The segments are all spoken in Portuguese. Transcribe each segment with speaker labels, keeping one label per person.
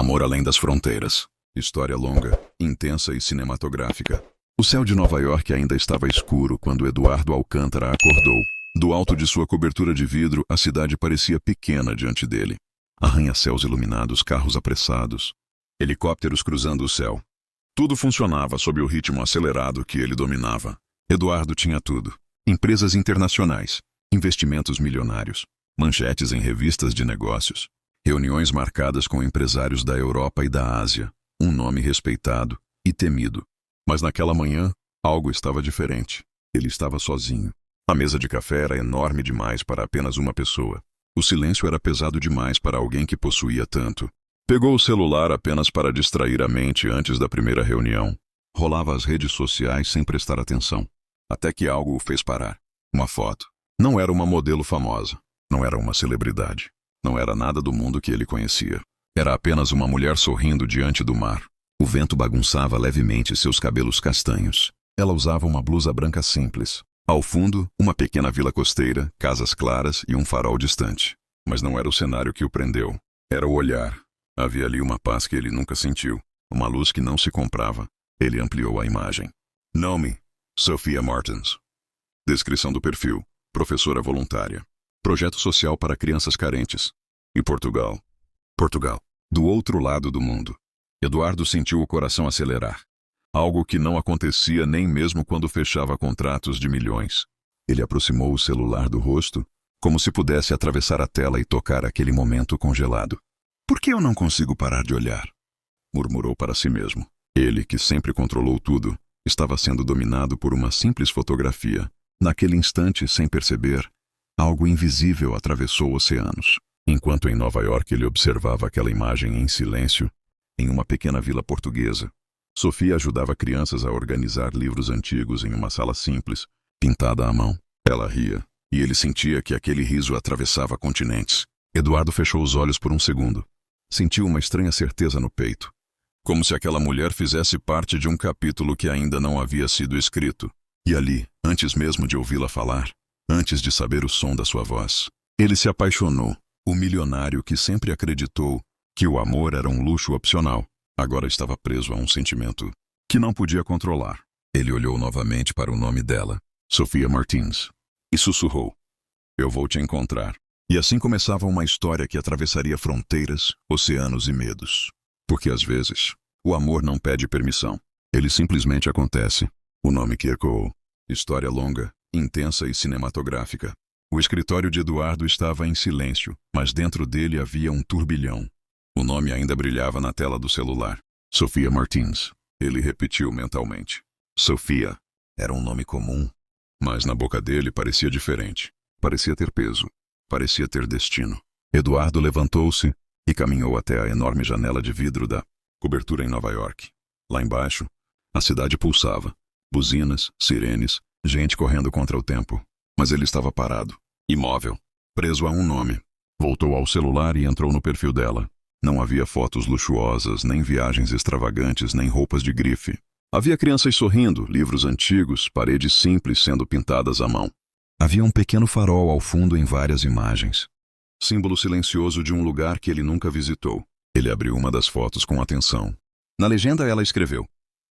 Speaker 1: Amor além das fronteiras. História longa, intensa e cinematográfica. O céu de Nova York ainda estava escuro quando Eduardo Alcântara acordou. Do alto de sua cobertura de vidro, a cidade parecia pequena diante dele. Arranha-céus iluminados, carros apressados, helicópteros cruzando o céu. Tudo funcionava sob o ritmo acelerado que ele dominava. Eduardo tinha tudo. Empresas internacionais, investimentos milionários, manchetes em revistas de negócios, reuniões marcadas com empresários da Europa e da Ásia, um nome respeitado e temido. Mas naquela manhã, algo estava diferente. Ele estava sozinho. A mesa de café era enorme demais para apenas uma pessoa. O silêncio era pesado demais para alguém que possuía tanto. Pegou o celular apenas para distrair a mente antes da primeira reunião. Rolava as redes sociais sem prestar atenção. Até que algo o fez parar. Uma foto. Não era uma modelo famosa. Não era uma celebridade. Não era nada do mundo que ele conhecia. Era apenas uma mulher sorrindo diante do mar. O vento bagunçava levemente seus cabelos castanhos. Ela usava uma blusa branca simples. Ao fundo, uma pequena vila costeira, casas claras e um farol distante. Mas não era o cenário que o prendeu. Era o olhar. Havia ali uma paz que ele nunca sentiu. Uma luz que não se comprava. Ele ampliou a imagem. Nome: Sophia Martins. Descrição do perfil: professora voluntária. Projeto social para crianças carentes. E Portugal. Portugal. Do outro lado do mundo. Eduardo sentiu o coração acelerar. Algo que não acontecia nem mesmo quando fechava contratos de milhões. Ele aproximou o celular do rosto, como se pudesse atravessar a tela e tocar aquele momento congelado. Por que eu não consigo parar de olhar? Murmurou para si mesmo. Ele, que sempre controlou tudo, estava sendo dominado por uma simples fotografia. Naquele instante, sem perceber, algo invisível atravessou oceanos. Enquanto em Nova York ele observava aquela imagem em silêncio, em uma pequena vila portuguesa, Sophia ajudava crianças a organizar livros antigos em uma sala simples, pintada à mão. Ela ria, e ele sentia que aquele riso atravessava continentes. Eduardo fechou os olhos por um segundo. Sentiu uma estranha certeza no peito. Como se aquela mulher fizesse parte de um capítulo que ainda não havia sido escrito. E ali, antes mesmo de ouvi-la falar, antes de saber o som da sua voz, ele se apaixonou. O milionário que sempre acreditou que o amor era um luxo opcional, agora estava preso a um sentimento que não podia controlar. Ele olhou novamente para o nome dela, Sophia Martins, e sussurrou: "Eu vou te encontrar." E assim começava uma história que atravessaria fronteiras, oceanos e medos. Porque às vezes, o amor não pede permissão. Ele simplesmente acontece. O nome que ecoou. História longa, intensa e cinematográfica. O escritório de Eduardo estava em silêncio, mas dentro dele havia um turbilhão. O nome ainda brilhava na tela do celular. Sophia Martins. Ele repetiu mentalmente. Sophia. Era um nome comum, mas na boca dele parecia diferente. Parecia ter peso. Parecia ter destino. Eduardo levantou-se e caminhou até a enorme janela de vidro da cobertura em Nova York. Lá embaixo, a cidade pulsava. Buzinas, sirenes, gente correndo contra o tempo. Mas ele estava parado, imóvel, preso a um nome. Voltou ao celular e entrou no perfil dela. Não havia fotos luxuosas, nem viagens extravagantes, nem roupas de grife. Havia crianças sorrindo, livros antigos, paredes simples sendo pintadas à mão. Havia um pequeno farol ao fundo em várias imagens. Símbolo silencioso de um lugar que ele nunca visitou. Ele abriu uma das fotos com atenção. Na legenda ela escreveu: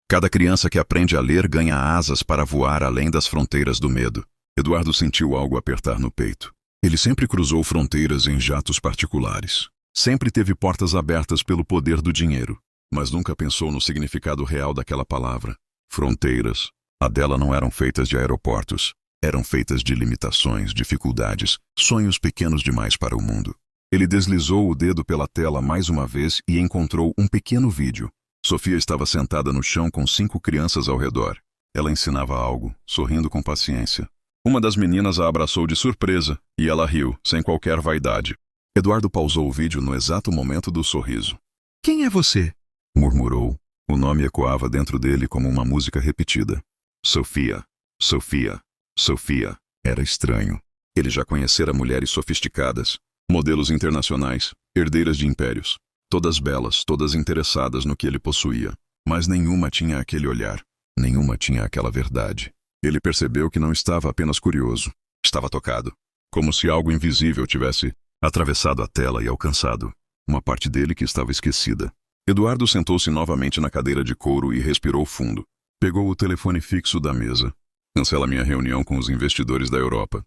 Speaker 1: "Cada criança que aprende a ler ganha asas para voar além das fronteiras do medo." Eduardo sentiu algo apertar no peito. Ele sempre cruzou fronteiras em jatos particulares. Sempre teve portas abertas pelo poder do dinheiro. Mas nunca pensou no significado real daquela palavra. Fronteiras. A dela não eram feitas de aeroportos. Eram feitas de limitações, dificuldades, sonhos pequenos demais para o mundo. Ele deslizou o dedo pela tela mais uma vez e encontrou um pequeno vídeo. Sophia estava sentada no chão com 5 crianças ao redor. Ela ensinava algo, sorrindo com paciência. Uma das meninas a abraçou de surpresa, e ela riu, sem qualquer vaidade. Eduardo pausou o vídeo no exato momento do sorriso. "Quem é você?" murmurou. O nome ecoava dentro dele como uma música repetida. Sophia, Sophia, Sophia. Era estranho. Ele já conhecera mulheres sofisticadas, modelos internacionais, herdeiras de impérios. Todas belas, todas interessadas no que ele possuía. Mas nenhuma tinha aquele olhar. Nenhuma tinha aquela verdade. Ele percebeu que não estava apenas curioso. Estava tocado. Como se algo invisível tivesse atravessado a tela e alcançado uma parte dele que estava esquecida. Eduardo sentou-se novamente na cadeira de couro e respirou fundo. Pegou o telefone fixo da mesa. Cancela minha reunião com os investidores da Europa,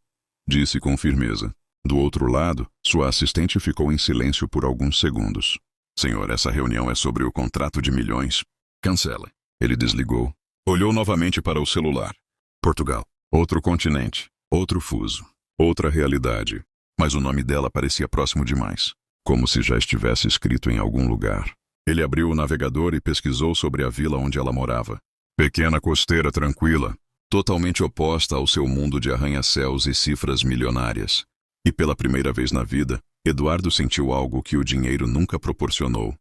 Speaker 1: disse com firmeza. Do outro lado, sua assistente ficou em silêncio por alguns segundos. Senhor, essa reunião é sobre o contrato de milhões. Cancela. Ele desligou. Olhou novamente para o celular. Portugal. Outro continente. Outro fuso. Outra realidade. Mas o nome dela parecia próximo demais. Como se já estivesse escrito em algum lugar. Ele abriu o navegador e pesquisou sobre a vila onde ela morava. Pequena costeira tranquila, totalmente oposta ao seu mundo de arranha-céus e cifras milionárias. E pela primeira vez na vida, Eduardo sentiu algo que o dinheiro nunca proporcionou.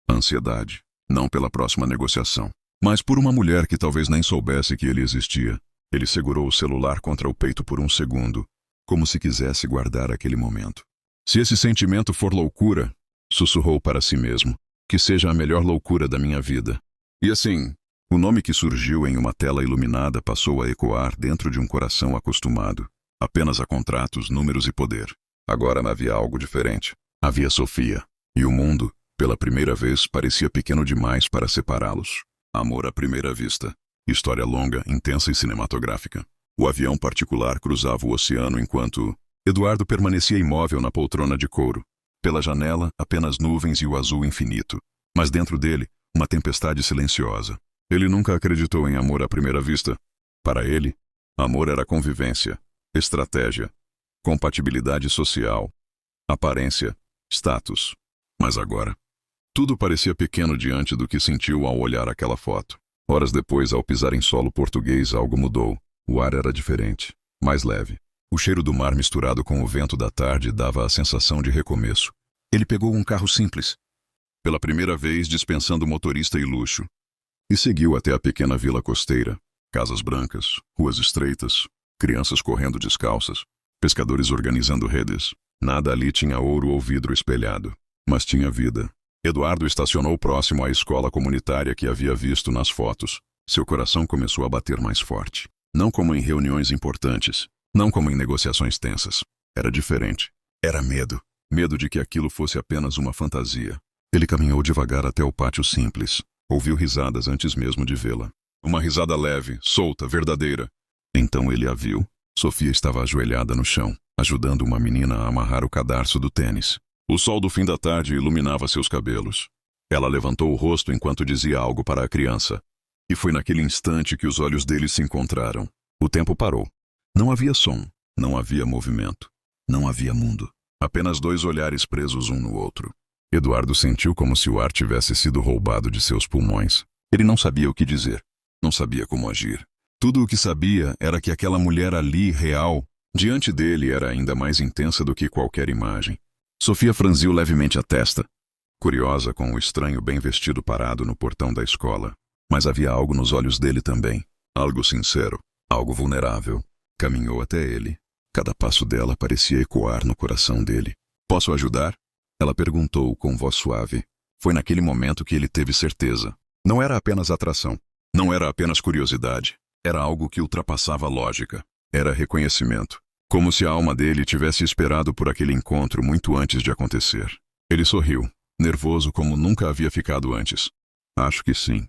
Speaker 1: Ansiedade. Não pela próxima negociação, mas por uma mulher que talvez nem soubesse que ele existia. Ele segurou o celular contra o peito por um segundo, como se quisesse guardar aquele momento. Se esse sentimento for loucura, sussurrou para si mesmo, que seja a melhor loucura da minha vida. E assim, o nome que surgiu em uma tela iluminada passou a ecoar dentro de um coração acostumado, apenas a contratos, números e poder. Agora havia algo diferente. Havia Sofia. E o mundo, pela primeira vez, parecia pequeno demais para separá-los. Amor à primeira vista. História longa, intensa e cinematográfica. O avião particular cruzava o oceano enquanto Eduardo permanecia imóvel na poltrona de couro. Pela janela, apenas nuvens e o azul infinito. Mas dentro dele, uma tempestade silenciosa. Ele nunca acreditou em amor à primeira vista. Para ele, amor era convivência, estratégia, compatibilidade social, aparência, status. Mas agora, tudo parecia pequeno diante do que sentiu ao olhar aquela foto. Horas depois, ao pisar em solo português, algo mudou. O ar era diferente, mais leve. O cheiro do mar misturado com o vento da tarde dava a sensação de recomeço. Ele pegou um carro simples, pela primeira vez dispensando motorista e luxo, e seguiu até a pequena vila costeira. Casas brancas, ruas estreitas, crianças correndo descalças, pescadores organizando redes. Nada ali tinha ouro ou vidro espelhado, mas tinha vida. Eduardo estacionou próximo à escola comunitária que havia visto nas fotos. Seu coração começou a bater mais forte. Não como em reuniões importantes, não como em negociações tensas. Era diferente. Era medo. Medo de que aquilo fosse apenas uma fantasia. Ele caminhou devagar até o pátio simples. Ouviu risadas antes mesmo de vê-la. Uma risada leve, solta, verdadeira. Então ele a viu. Sofia estava ajoelhada no chão, ajudando uma menina a amarrar o cadarço do tênis. O sol do fim da tarde iluminava seus cabelos. Ela levantou o rosto enquanto dizia algo para a criança. E foi naquele instante que os olhos deles se encontraram. O tempo parou. Não havia som, não havia movimento, não havia mundo. Apenas dois olhares presos um no outro. Eduardo sentiu como se o ar tivesse sido roubado de seus pulmões. Ele não sabia o que dizer, não sabia como agir. Tudo o que sabia era que aquela mulher ali, real, diante dele era ainda mais intensa do que qualquer imagem. Sofia franziu levemente a testa, curiosa com o estranho bem vestido parado no portão da escola. Mas havia algo nos olhos dele também, algo sincero, algo vulnerável. Caminhou até ele. Cada passo dela parecia ecoar no coração dele. Posso ajudar? Ela perguntou com voz suave. Foi naquele momento que ele teve certeza. Não era apenas atração. Não era apenas curiosidade. Era algo que ultrapassava a lógica. Era reconhecimento. Como se a alma dele tivesse esperado por aquele encontro muito antes de acontecer. Ele sorriu, nervoso como nunca havia ficado antes. Acho que sim.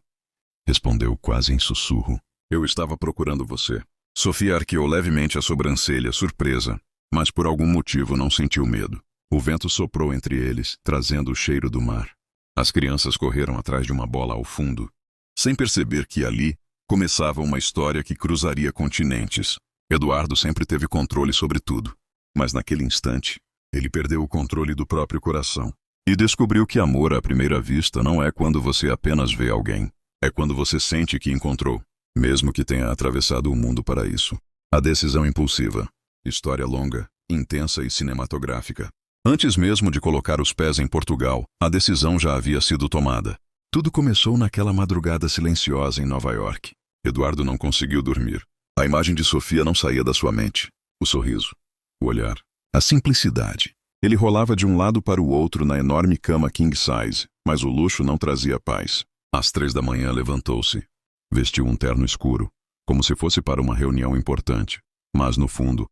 Speaker 1: Respondeu quase em sussurro. Eu estava procurando você. Sofia arqueou levemente a sobrancelha, surpresa, mas por algum motivo não sentiu medo. O vento soprou entre eles, trazendo o cheiro do mar. As crianças correram atrás de uma bola ao fundo, sem perceber que ali começava uma história que cruzaria continentes. Eduardo sempre teve controle sobre tudo, mas naquele instante, ele perdeu o controle do próprio coração e descobriu que amor à primeira vista não é quando você apenas vê alguém. É quando você sente que encontrou, mesmo que tenha atravessado o mundo para isso. A decisão impulsiva. História longa, intensa e cinematográfica. Antes mesmo de colocar os pés em Portugal, a decisão já havia sido tomada. Tudo começou naquela madrugada silenciosa em Nova York. Eduardo não conseguiu dormir. A imagem de Sofia não saía da sua mente. O sorriso, o olhar, a simplicidade. Ele rolava de um lado para o outro na enorme cama king size, mas o luxo não trazia paz. Às 3 da manhã levantou-se. Vestiu um terno escuro, como se fosse para uma reunião importante. Mas no fundo,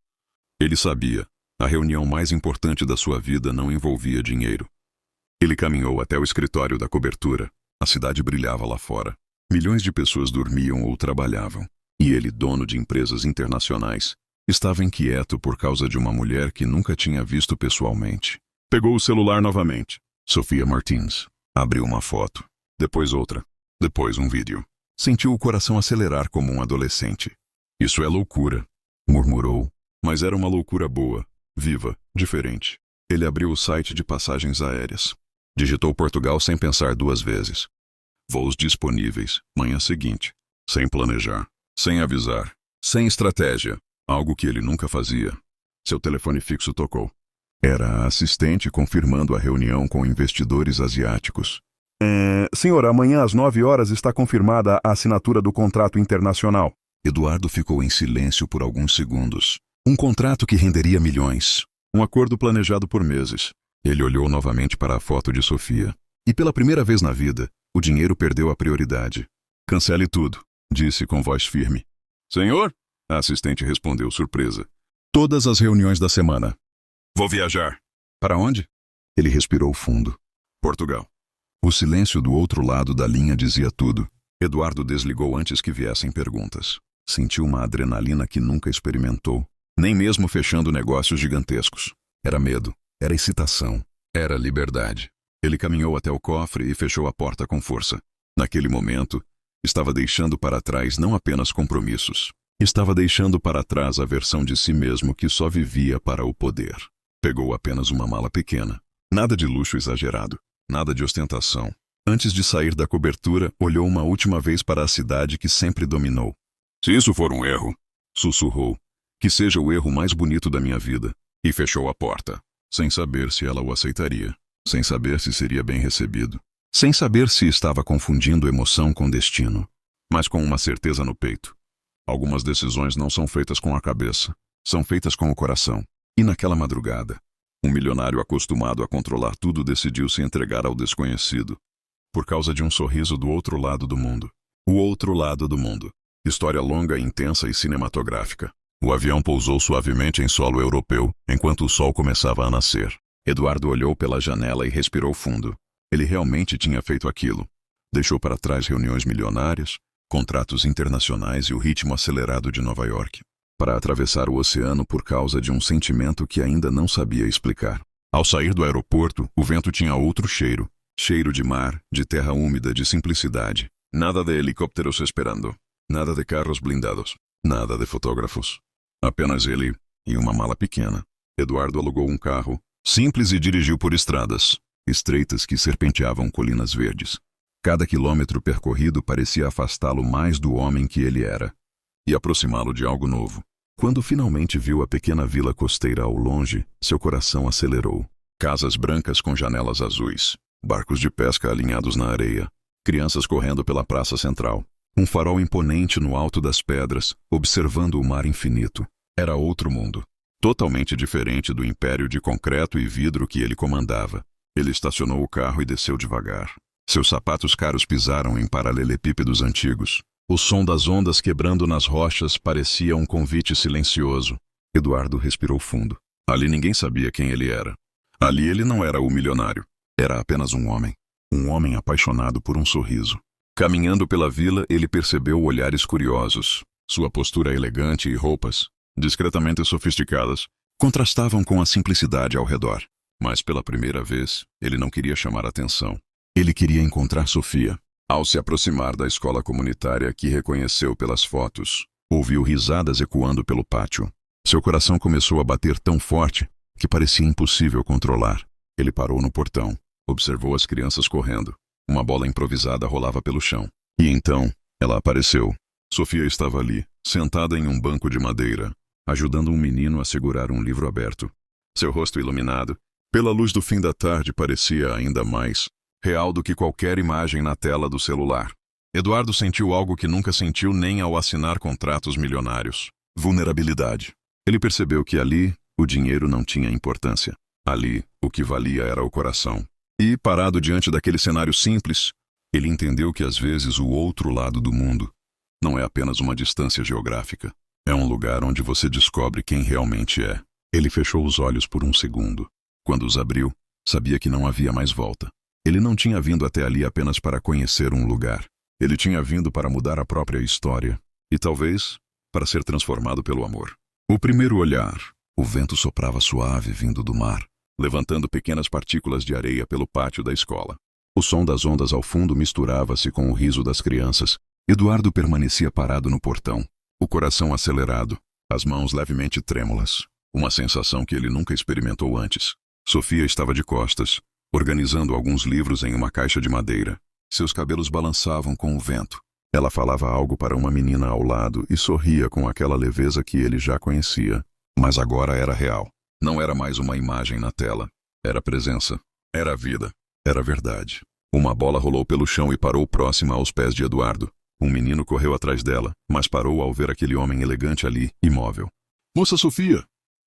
Speaker 1: ele sabia, a reunião mais importante da sua vida não envolvia dinheiro. Ele caminhou até o escritório da cobertura. A cidade brilhava lá fora. Milhões de pessoas dormiam ou trabalhavam. E ele, dono de empresas internacionais, estava inquieto por causa de uma mulher que nunca tinha visto pessoalmente. Pegou o celular novamente. Sophia Martins. Abriu uma foto. Depois outra. Depois um vídeo. Sentiu o coração acelerar como um adolescente. Isso é loucura, murmurou. Mas era uma loucura boa, viva, diferente. Ele abriu o site de passagens aéreas. Digitou Portugal sem pensar duas vezes. Voos disponíveis, manhã seguinte. Sem planejar, sem avisar, sem estratégia. Algo que ele nunca fazia. Seu telefone fixo tocou. Era a assistente confirmando a reunião com investidores asiáticos.
Speaker 2: Senhor, amanhã às 9 horas está confirmada a assinatura do contrato internacional.
Speaker 1: Eduardo ficou em silêncio por alguns segundos. Um contrato que renderia milhões. Um acordo planejado por meses. Ele olhou novamente para a foto de Sophia. E pela primeira vez na vida, o dinheiro perdeu a prioridade. Cancele tudo, disse com voz firme. Senhor? A assistente respondeu surpresa. Todas as reuniões da semana. Vou viajar. Para onde? Ele respirou fundo. Portugal. O silêncio do outro lado da linha dizia tudo. Eduardo desligou antes que viessem perguntas. Sentiu uma adrenalina que nunca experimentou, nem mesmo fechando negócios gigantescos. Era medo, era excitação, era liberdade. Ele caminhou até o cofre e fechou a porta com força. Naquele momento, estava deixando para trás não apenas compromissos. Estava deixando para trás a versão de si mesmo que só vivia para o poder. Pegou apenas uma mala pequena. Nada de luxo exagerado. Nada de ostentação. Antes de sair da cobertura, olhou uma última vez para a cidade que sempre dominou. Se isso for um erro, sussurrou, que seja o erro mais bonito da minha vida. E fechou a porta, sem saber se ela o aceitaria, sem saber se seria bem recebido, sem saber se estava confundindo emoção com destino, mas com uma certeza no peito. Algumas decisões não são feitas com a cabeça, são feitas com o coração. E naquela madrugada, um milionário acostumado a controlar tudo decidiu se entregar ao desconhecido, por causa de um sorriso do outro lado do mundo. O outro lado do mundo. História longa, intensa e cinematográfica. O avião pousou suavemente em solo europeu, enquanto o sol começava a nascer. Eduardo olhou pela janela e respirou fundo. Ele realmente tinha feito aquilo. Deixou para trás reuniões milionárias, contratos internacionais e o ritmo acelerado de Nova York, para atravessar o oceano por causa de um sentimento que ainda não sabia explicar. Ao sair do aeroporto, o vento tinha outro cheiro. Cheiro de mar, de terra úmida, de simplicidade. Nada de helicópteros esperando. Nada de carros blindados. Nada de fotógrafos. Apenas ele e uma mala pequena. Eduardo alugou um carro, simples, e dirigiu por estradas estreitas que serpenteavam colinas verdes. Cada quilômetro percorrido parecia afastá-lo mais do homem que ele era e aproximá-lo de algo novo. Quando finalmente viu a pequena vila costeira ao longe, seu coração acelerou. Casas brancas com janelas azuis. Barcos de pesca alinhados na areia. Crianças correndo pela praça central. Um farol imponente no alto das pedras, observando o mar infinito. Era outro mundo. Totalmente diferente do império de concreto e vidro que ele comandava. Ele estacionou o carro e desceu devagar. Seus sapatos caros pisaram em paralelepípedos antigos. O som das ondas quebrando nas rochas parecia um convite silencioso. Eduardo respirou fundo. Ali ninguém sabia quem ele era. Ali ele não era o milionário. Era apenas um homem apaixonado por um sorriso. Caminhando pela vila, ele percebeu olhares curiosos. Sua postura elegante e roupas, discretamente sofisticadas, contrastavam com a simplicidade ao redor. Mas pela primeira vez, ele não queria chamar atenção. Ele queria encontrar Sophia. Ao se aproximar da escola comunitária que reconheceu pelas fotos, ouviu risadas ecoando pelo pátio. Seu coração começou a bater tão forte que parecia impossível controlar. Ele parou no portão. Observou as crianças correndo. Uma bola improvisada rolava pelo chão. E então, ela apareceu. Sophia estava ali, sentada em um banco de madeira, ajudando um menino a segurar um livro aberto. Seu rosto iluminado, pela luz do fim da tarde, parecia ainda mais real do que qualquer imagem na tela do celular. Eduardo sentiu algo que nunca sentiu nem ao assinar contratos milionários. Vulnerabilidade. Ele percebeu que ali, o dinheiro não tinha importância. Ali, o que valia era o coração. E, parado diante daquele cenário simples, ele entendeu que às vezes o outro lado do mundo não é apenas uma distância geográfica. É um lugar onde você descobre quem realmente é. Ele fechou os olhos por um segundo. Quando os abriu, Sabia que não havia mais volta. Ele não tinha vindo até ali apenas para conhecer um lugar. Ele tinha vindo para mudar a própria história. E talvez para ser transformado pelo amor. O primeiro olhar. O vento soprava suave vindo do mar, levantando pequenas partículas de areia pelo pátio da escola. O som das ondas ao fundo misturava-se com o riso das crianças. Eduardo permanecia parado no portão, o coração acelerado, as mãos levemente trêmulas. Uma sensação que ele nunca experimentou antes. Sofia estava de costas, organizando alguns livros em uma caixa de madeira. Seus cabelos balançavam com o vento. Ela falava algo para uma menina ao lado e sorria com aquela leveza que ele já conhecia. Mas agora era real. Não era mais uma imagem na tela. Era presença. Era vida. Era verdade. Uma bola rolou pelo chão e parou próxima aos pés de Eduardo. Um menino correu atrás dela, mas parou ao ver aquele homem elegante ali, imóvel. "Moça Sofia!"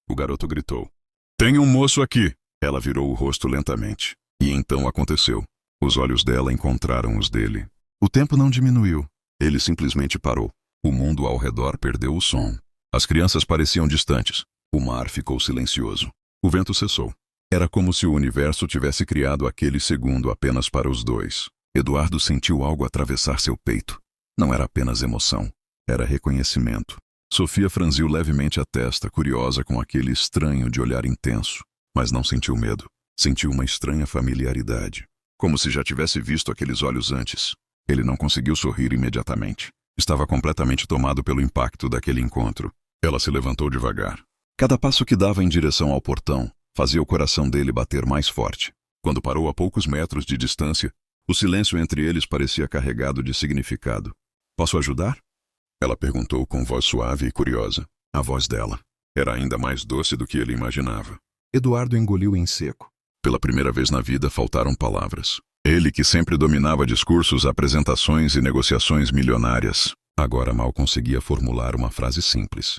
Speaker 1: O garoto gritou. "Tem um moço aqui!" Ela virou o rosto lentamente. E então aconteceu. Os olhos dela encontraram os dele. O tempo não diminuiu. Ele simplesmente parou. O mundo ao redor perdeu o som. As crianças pareciam distantes. O mar ficou silencioso. O vento cessou. Era como se o universo tivesse criado aquele segundo apenas para os dois. Eduardo sentiu algo atravessar seu peito. Não era apenas emoção. Era reconhecimento. Sofia franziu levemente a testa, curiosa com aquele estranho de olhar intenso. Mas não sentiu medo. Sentiu uma estranha familiaridade. Como se já tivesse visto aqueles olhos antes. Ele não conseguiu sorrir imediatamente. Estava completamente tomado pelo impacto daquele encontro. Ela se levantou devagar. Cada passo que dava em direção ao portão fazia o coração dele bater mais forte. Quando parou a poucos metros de distância, o silêncio entre eles parecia carregado de significado. "Posso ajudar?" Ela perguntou com voz suave e curiosa. A voz dela era ainda mais doce do que ele imaginava. Eduardo engoliu em seco. Pela primeira vez na vida faltaram palavras. Ele, que sempre dominava discursos, apresentações e negociações milionárias, agora mal conseguia formular uma frase simples.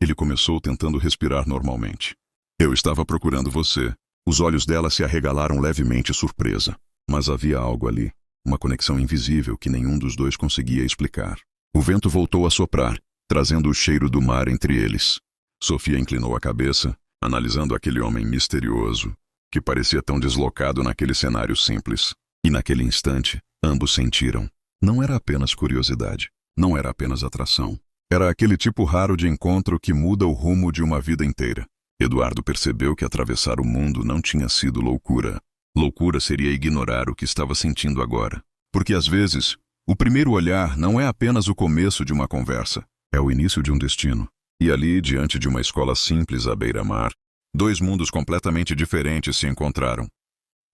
Speaker 1: Ele começou tentando respirar normalmente. "Eu estava procurando você." Os olhos dela se arregalaram levemente surpresa. Mas havia algo ali, uma conexão invisível que nenhum dos dois conseguia explicar. O vento voltou a soprar, trazendo o cheiro do mar entre eles. Sofia inclinou a cabeça, analisando aquele homem misterioso, que parecia tão deslocado naquele cenário simples. E naquele instante, ambos sentiram. Não era apenas curiosidade, não era apenas atração. Era aquele tipo raro de encontro que muda o rumo de uma vida inteira. Eduardo percebeu que atravessar o mundo não tinha sido loucura. Loucura seria ignorar o que estava sentindo agora. Porque às vezes, o primeiro olhar não é apenas o começo de uma conversa, é o início de um destino. E ali, diante de uma escola simples à beira-mar, dois mundos completamente diferentes se encontraram.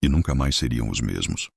Speaker 1: E nunca mais seriam os mesmos.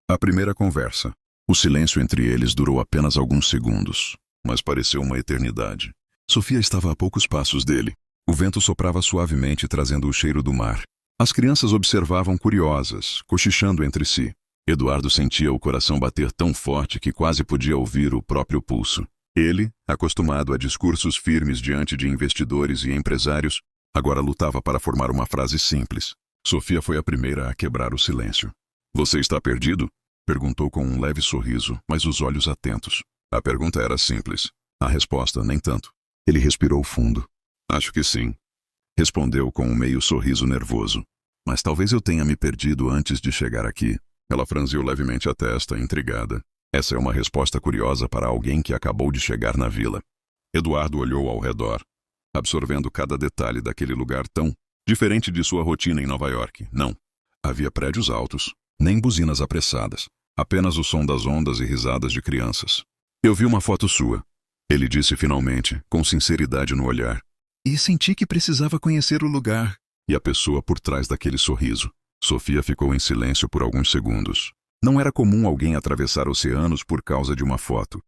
Speaker 1: A primeira conversa. O silêncio entre eles durou apenas alguns segundos, mas pareceu uma eternidade. Sofia estava a poucos passos dele. O vento soprava suavemente, trazendo o cheiro do mar. As crianças observavam curiosas, cochichando entre si. Eduardo sentia o coração bater tão forte que quase podia ouvir o próprio pulso. Ele, acostumado a discursos firmes diante de investidores e empresários, agora lutava para formar uma frase simples. Sofia foi a primeira a quebrar o silêncio. "Você está perdido?" perguntou com um leve sorriso, mas os olhos atentos. A pergunta era simples. A resposta, nem tanto. Ele respirou fundo. "Acho que sim." Respondeu com um meio sorriso nervoso. "Mas talvez eu tenha me perdido antes de chegar aqui." Ela franziu levemente a testa, intrigada. Essa é uma resposta curiosa para alguém que acabou de chegar na vila. Eduardo olhou ao redor, absorvendo cada detalhe daquele lugar tão diferente de sua rotina em Nova York. Não. Havia prédios altos, nem buzinas apressadas. Apenas o som das ondas e risadas de crianças. "Eu vi uma foto sua," ele disse finalmente, com sinceridade no olhar. "E senti que precisava conhecer o lugar." E a pessoa por trás daquele sorriso. Sofia ficou em silêncio por alguns segundos. Não era comum alguém atravessar oceanos por causa de uma foto.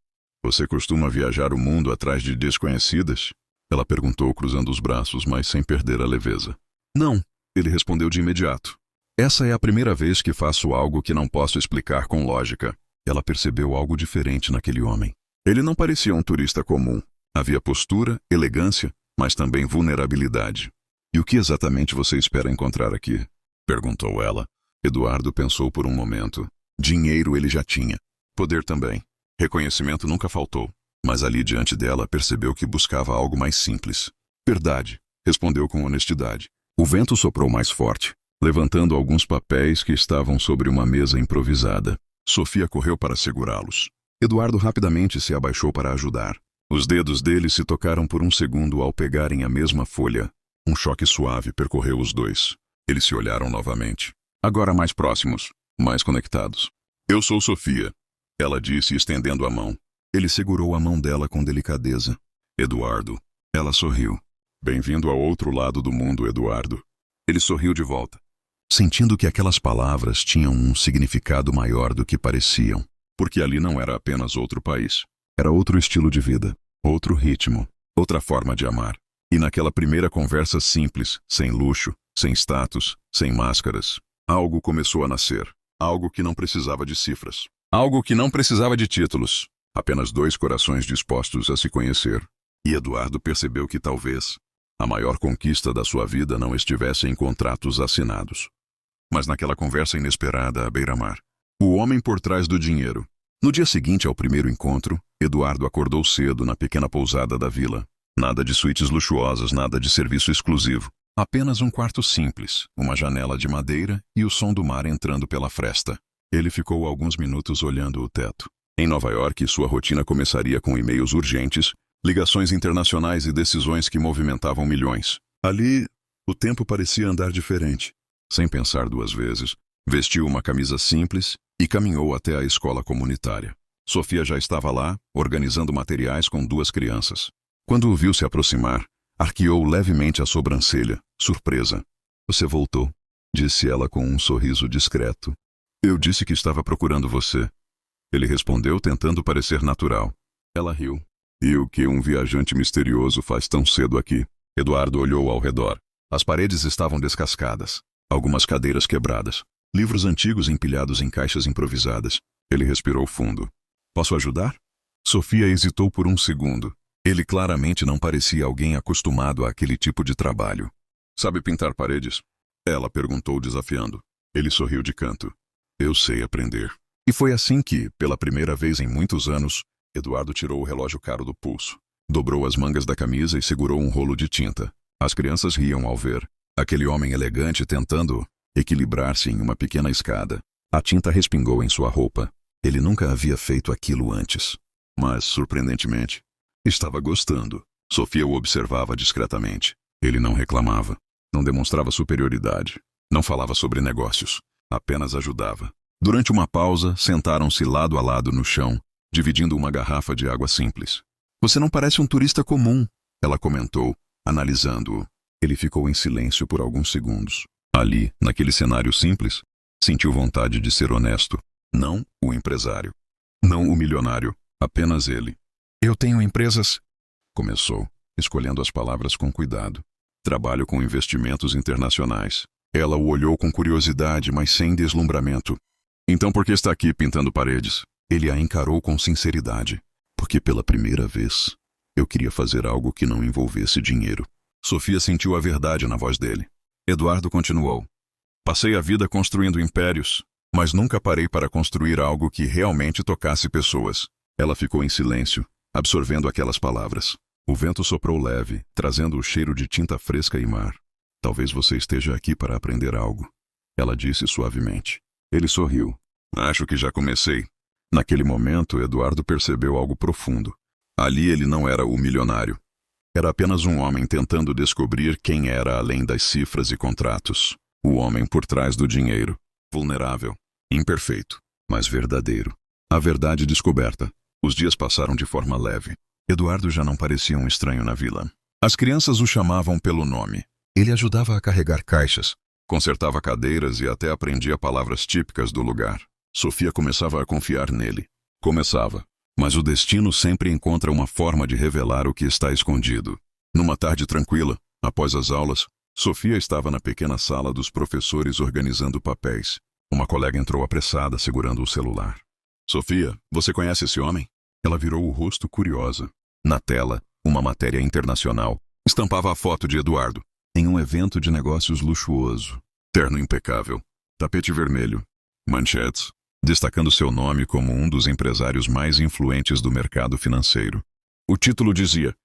Speaker 1: "Você costuma viajar o mundo atrás de desconhecidas?" Ela perguntou, cruzando os braços, mas sem perder a leveza. "Não," ele respondeu de imediato. "Essa é a primeira vez que faço algo que não posso explicar com lógica." Ela percebeu algo diferente naquele homem. Ele não parecia um turista comum. Havia postura, elegância, mas também vulnerabilidade. "E o que exatamente você espera encontrar aqui?" perguntou ela. Eduardo pensou por um momento. Dinheiro ele já tinha. Poder também. Reconhecimento nunca faltou. Mas ali diante dela percebeu que buscava algo mais simples. "Verdade," respondeu com honestidade. O vento soprou mais forte. levantando alguns papéis que estavam sobre uma mesa improvisada. Sofia correu para segurá-los. Eduardo rapidamente se abaixou para ajudar. Os dedos dele se tocaram por um segundo ao pegarem a mesma folha. Um choque suave percorreu os dois. Eles se olharam novamente. Agora mais próximos, mais conectados. Eu sou Sofia, ela disse, estendendo a mão. Ele segurou a mão dela com delicadeza. Eduardo. Ela sorriu. Bem-vindo ao outro lado do mundo, Eduardo. Ele sorriu de volta, sentindo que aquelas palavras tinham um significado maior do que pareciam, porque ali não era apenas outro país. Era outro estilo de vida, outro ritmo, outra forma de amar. E naquela primeira conversa simples, sem luxo, sem status, sem máscaras, algo começou a nascer. Algo que não precisava de cifras. Algo que não precisava de títulos. Apenas dois corações dispostos a se conhecer. E Eduardo percebeu que talvez a maior conquista da sua vida não estivesse em contratos assinados, mas naquela conversa inesperada à beira-mar. O homem por trás do dinheiro. No dia seguinte ao primeiro encontro, Eduardo acordou cedo na pequena pousada da vila. Nada de suítes luxuosas, nada de serviço exclusivo. Apenas um quarto simples, uma janela de madeira e o som do mar entrando pela fresta. Ele ficou alguns minutos olhando o teto. Em Nova York, sua rotina começaria com e-mails urgentes, ligações internacionais e decisões que movimentavam milhões. Ali, o tempo parecia andar diferente. Sem pensar duas vezes, vestiu uma camisa simples e caminhou até a escola comunitária. Sofia já estava lá, organizando materiais com duas crianças. Quando o viu se aproximar, arqueou levemente a sobrancelha, surpresa. Você voltou, disse ela com um sorriso discreto. Eu disse que estava procurando você. Ele respondeu tentando parecer natural. Ela riu. E o que um viajante misterioso faz tão cedo aqui? Eduardo olhou ao redor. As paredes estavam descascadas, algumas cadeiras quebradas, livros antigos empilhados em caixas improvisadas. Ele respirou fundo. Posso ajudar? Sofia hesitou por um segundo. Ele claramente não parecia alguém acostumado àquele tipo de trabalho. Sabe pintar paredes? Ela perguntou desafiando. Ele sorriu de canto. Eu sei aprender. E foi assim que, pela primeira vez em muitos anos, Eduardo tirou o relógio caro do pulso, dobrou as mangas da camisa e segurou um rolo de tinta. As crianças riam ao ver aquele homem elegante tentando equilibrar-se em uma pequena escada. A tinta respingou em sua roupa. Ele nunca havia feito aquilo antes. Mas, surpreendentemente, estava gostando. Sofia o observava discretamente. Ele não reclamava, não demonstrava superioridade, não falava sobre negócios, apenas ajudava. Durante uma pausa, sentaram-se lado a lado no chão, dividindo uma garrafa de água simples. Você não parece um turista comum, ela comentou, analisando-o. Ele ficou em silêncio por alguns segundos. Ali, naquele cenário simples, sentiu vontade de ser honesto. Não o empresário. Não o milionário. Apenas ele. Eu tenho empresas... Começou, escolhendo as palavras com cuidado. Trabalho com investimentos internacionais. Ela o olhou com curiosidade, mas sem deslumbramento. Então por que está aqui pintando paredes? Ele a encarou com sinceridade. Porque pela primeira vez, eu queria fazer algo que não envolvesse dinheiro. Sofia sentiu a verdade na voz dele. Eduardo continuou. Passei a vida construindo impérios, mas nunca parei para construir algo que realmente tocasse pessoas. Ela ficou em silêncio, absorvendo aquelas palavras. O vento soprou leve, trazendo o cheiro de tinta fresca e mar. Talvez você esteja aqui para aprender algo, ela disse suavemente. Ele sorriu. Acho que já comecei. Naquele momento, Eduardo percebeu algo profundo. Ali ele não era o milionário. Era apenas um homem tentando descobrir quem era além das cifras e contratos. O homem por trás do dinheiro. Vulnerável, imperfeito, mas verdadeiro. A verdade descoberta. Os dias passaram de forma leve. Eduardo já não parecia um estranho na vila. As crianças o chamavam pelo nome. Ele ajudava a carregar caixas, consertava cadeiras e até aprendia palavras típicas do lugar. Sofia começava a confiar nele. Começava. Mas o destino sempre encontra uma forma de revelar o que está escondido. Numa tarde tranquila, após as aulas, Sofia estava na pequena sala dos professores organizando papéis. Uma colega entrou apressada, segurando o celular. Sofia, você conhece esse homem? Ela virou o rosto curiosa. Na tela, uma matéria internacional estampava a foto de Eduardo, em um evento de negócios luxuoso. Terno impecável, tapete vermelho, manchetes, destacando seu nome como um dos empresários mais influentes do mercado financeiro. O título dizia: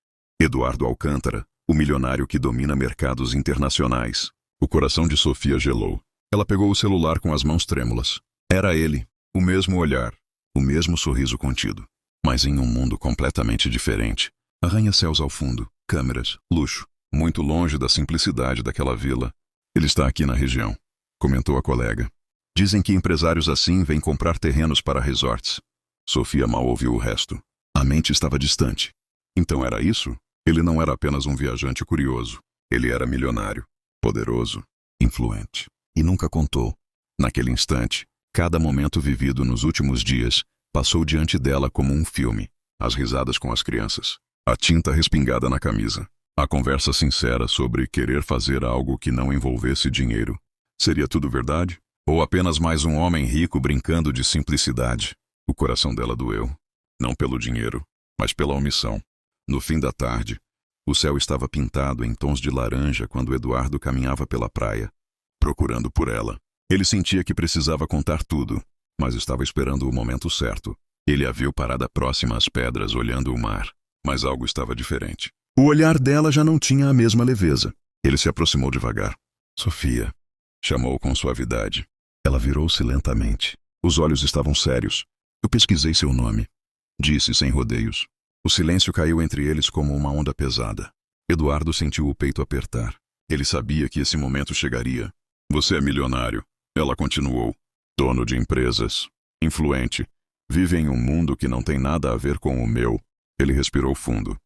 Speaker 1: Eduardo Alcântara, o milionário que domina mercados internacionais. O coração de Sofia gelou. Ela pegou o celular com as mãos trêmulas. Era ele, o mesmo olhar, o mesmo sorriso contido, mas em um mundo completamente diferente. Arranha-céus ao fundo, câmeras, luxo, muito longe da simplicidade daquela vila. Ele está aqui na região, comentou a colega. Dizem que empresários assim vêm comprar terrenos para resorts. Sofia mal ouviu o resto. A mente estava distante. Então era isso? Ele não era apenas um viajante curioso. Ele era milionário, poderoso, influente. E nunca contou. Naquele instante, cada momento vivido nos últimos dias passou diante dela como um filme. As risadas com as crianças, a tinta respingada na camisa, a conversa sincera sobre querer fazer algo que não envolvesse dinheiro. Seria tudo verdade? Ou apenas mais um homem rico brincando de simplicidade? O coração dela doeu. Não pelo dinheiro, mas pela omissão. No fim da tarde, o céu estava pintado em tons de laranja quando Eduardo caminhava pela praia, procurando por ela. Ele sentia que precisava contar tudo, mas estava esperando o momento certo. Ele a viu parada próxima às pedras, olhando o mar. Mas algo estava diferente. O olhar dela já não tinha a mesma leveza. Ele se aproximou devagar. Sofia, chamou com suavidade. Ela virou-se lentamente. Os olhos estavam sérios. Eu pesquisei seu nome, disse sem rodeios. O silêncio caiu entre eles como uma onda pesada. Eduardo sentiu o peito apertar. Ele sabia que esse momento chegaria. Você é milionário, ela continuou. Dono de empresas, influente. Vive em um mundo que não tem nada a ver com o meu. Ele respirou fundo.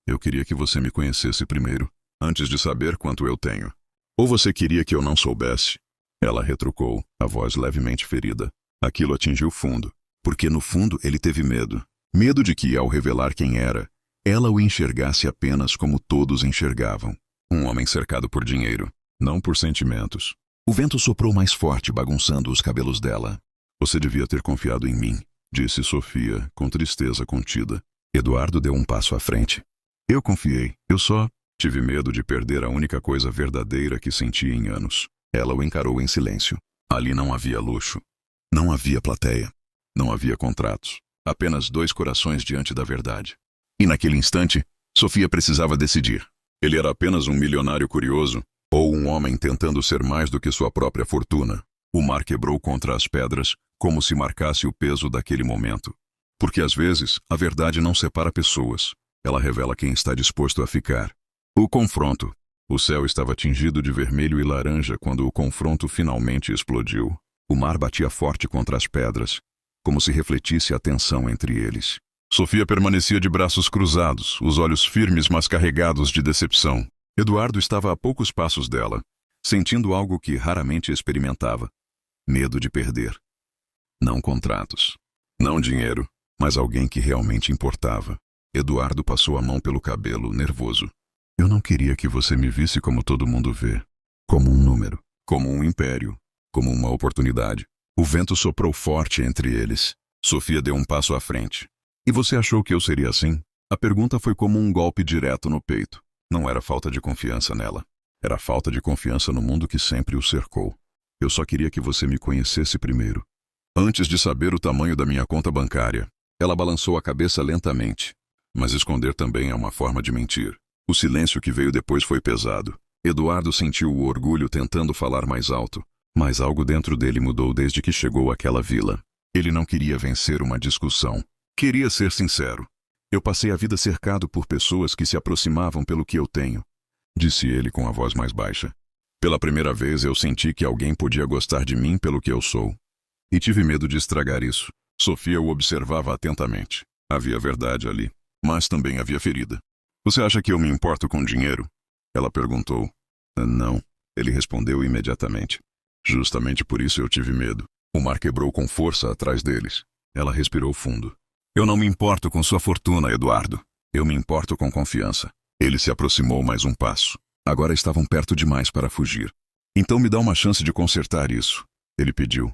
Speaker 1: Eu queria que você me conhecesse primeiro, antes de saber quanto eu tenho. Ou você queria que eu não soubesse? Ela retrucou, a voz levemente ferida. Aquilo atingiu fundo, porque no fundo ele teve medo. Medo de que, ao revelar quem era, ela o enxergasse apenas como todos enxergavam. Um homem cercado por dinheiro, não por sentimentos. O vento soprou mais forte, bagunçando os cabelos dela. Você devia ter confiado em mim, disse Sofia, com tristeza contida. Eduardo deu um passo à frente. Eu confiei, eu só tive medo de perder a única coisa verdadeira que senti em anos. Ela o encarou em silêncio. Ali não havia luxo. Não havia plateia. Não havia contratos. Apenas dois corações diante da verdade. E naquele instante, Sofia precisava decidir. Ele era apenas um milionário curioso, ou um homem tentando ser mais do que sua própria fortuna. O mar quebrou contra as pedras, como se marcasse o peso daquele momento. Porque às vezes, a verdade não separa pessoas. Ela revela quem está disposto a ficar. O confronto. O céu estava tingido de vermelho e laranja quando o confronto finalmente explodiu. O mar batia forte contra as pedras, como se refletisse a tensão entre eles. Sofia permanecia de braços cruzados, os olhos firmes mas carregados de decepção. Eduardo estava a poucos passos dela, sentindo algo que raramente experimentava. Medo de perder. Não contratos. Não dinheiro, mas alguém que realmente importava. Eduardo passou a mão pelo cabelo, nervoso. Eu não queria que você me visse como todo mundo vê. Como um número. Como um império. Como uma oportunidade. O vento soprou forte entre eles. Sofia deu um passo à frente. E você achou que eu seria assim? A pergunta foi como um golpe direto no peito. Não era falta de confiança nela. Era falta de confiança no mundo que sempre o cercou. Eu só queria que você me conhecesse primeiro. Antes de saber o tamanho da minha conta bancária. Ela balançou a cabeça lentamente. Mas esconder também é uma forma de mentir. O silêncio que veio depois foi pesado. Eduardo sentiu o orgulho tentando falar mais alto. Mas algo dentro dele mudou desde que chegou àquela vila. Ele não queria vencer uma discussão. Queria ser sincero. Eu passei a vida cercado por pessoas que se aproximavam pelo que eu tenho, disse ele com a voz mais baixa. Pela primeira vez eu senti que alguém podia gostar de mim pelo que eu sou. E tive medo de estragar isso. Sofia o observava atentamente. Havia verdade ali, mas também havia ferida. Você acha que eu me importo com dinheiro? Ela perguntou. Não, ele respondeu imediatamente. Justamente por isso eu tive medo. O mar quebrou com força atrás deles. Ela respirou fundo. Eu não me importo com sua fortuna, Eduardo. Eu me importo com confiança. Ele se aproximou mais um passo. Agora estavam perto demais para fugir. Então me dá uma chance de consertar isso, ele pediu.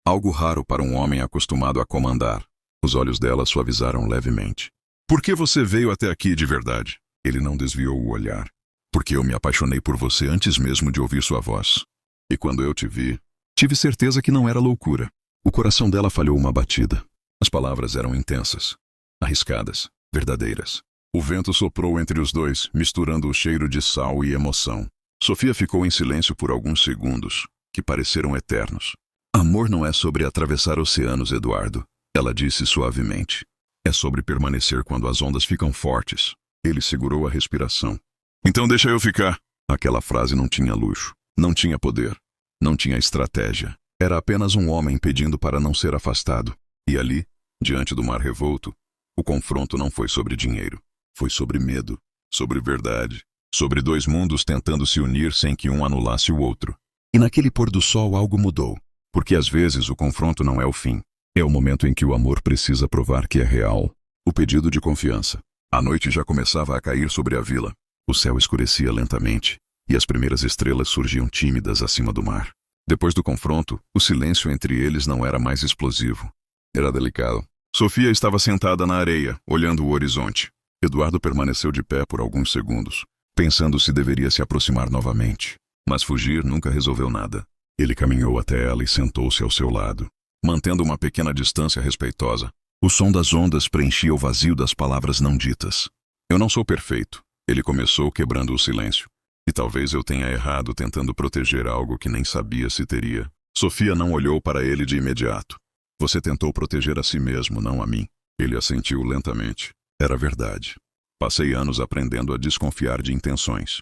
Speaker 1: Algo raro para um homem acostumado a comandar. Os olhos dela suavizaram levemente. Por que você veio até aqui de verdade? Ele não desviou o olhar. Porque eu me apaixonei por você antes mesmo de ouvir sua voz. E quando eu te vi, tive certeza que não era loucura. O coração dela falhou uma batida. As palavras eram intensas, arriscadas, verdadeiras. O vento soprou entre os dois, misturando o cheiro de sal e emoção. Sofia ficou em silêncio por alguns segundos. que pareceram eternos. Amor não é sobre atravessar oceanos, Eduardo, ela disse suavemente. É sobre permanecer quando as ondas ficam fortes. Ele segurou a respiração. Então deixa eu ficar. Aquela frase não tinha luxo, não tinha poder, não tinha estratégia. Era apenas um homem pedindo para não ser afastado. E ali, diante do mar revolto, o confronto não foi sobre dinheiro. Foi sobre medo, sobre verdade, sobre dois mundos tentando se unir sem que um anulasse o outro. E naquele pôr do sol algo mudou. Porque às vezes o confronto não é o fim. É o momento em que o amor precisa provar que é real. O pedido de confiança. A noite já começava a cair sobre a vila. O céu escurecia lentamente, e as primeiras estrelas surgiam tímidas acima do mar. Depois do confronto, o silêncio entre eles não era mais explosivo. Era delicado. Sofia estava sentada na areia, olhando o horizonte. Eduardo permaneceu de pé por alguns segundos, pensando se deveria se aproximar novamente. Mas fugir nunca resolveu nada. Ele caminhou até ela e sentou-se ao seu lado, mantendo uma pequena distância respeitosa. O som das ondas preenchia o vazio das palavras não ditas. Eu não sou perfeito, ele começou quebrando o silêncio. E talvez eu tenha errado tentando proteger algo que nem sabia se teria. Sofia não olhou para ele de imediato. Você tentou proteger a si mesmo, não a mim. Ele assentiu lentamente. Era verdade. Passei anos aprendendo a desconfiar de intenções.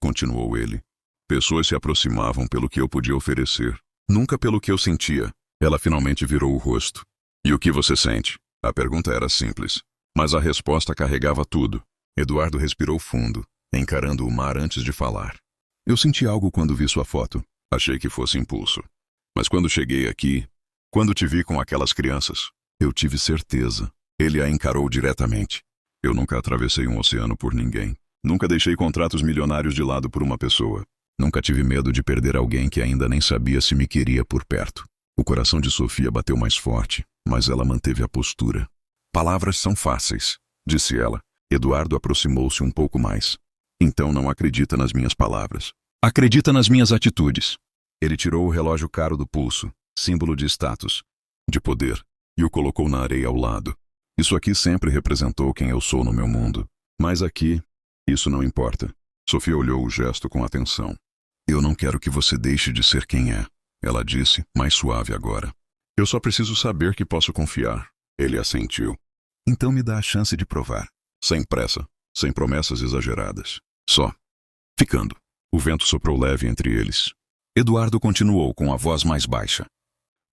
Speaker 1: Continuou ele. Pessoas se aproximavam pelo que eu podia oferecer, nunca pelo que eu sentia. Ela finalmente virou o rosto. E o que você sente? A pergunta era simples, mas a resposta carregava tudo. Eduardo respirou fundo, encarando o mar antes de falar. Eu senti algo quando vi sua foto. Achei que fosse impulso. Mas quando cheguei aqui, quando te vi com aquelas crianças, eu tive certeza. Ele a encarou diretamente. Eu nunca atravessei um oceano por ninguém. Nunca deixei contratos milionários de lado por uma pessoa. Nunca tive medo de perder alguém que ainda nem sabia se me queria por perto. O coração de Sofia bateu mais forte, mas ela manteve a postura. Palavras são fáceis, disse ela. Eduardo aproximou-se um pouco mais. Então não acredita nas minhas palavras. Acredita nas minhas atitudes. Ele tirou o relógio caro do pulso, símbolo de status, de poder, e o colocou na areia ao lado. Isso aqui sempre representou quem eu sou no meu mundo. Mas aqui, isso não importa. Sofia olhou o gesto com atenção. Eu não quero que você deixe de ser quem é, ela disse, mais suave agora. Eu só preciso saber que posso confiar. Ele assentiu. Então me dá a chance de provar. Sem pressa, sem promessas exageradas. Só. Ficando. O vento soprou leve entre eles. Eduardo continuou com a voz mais baixa.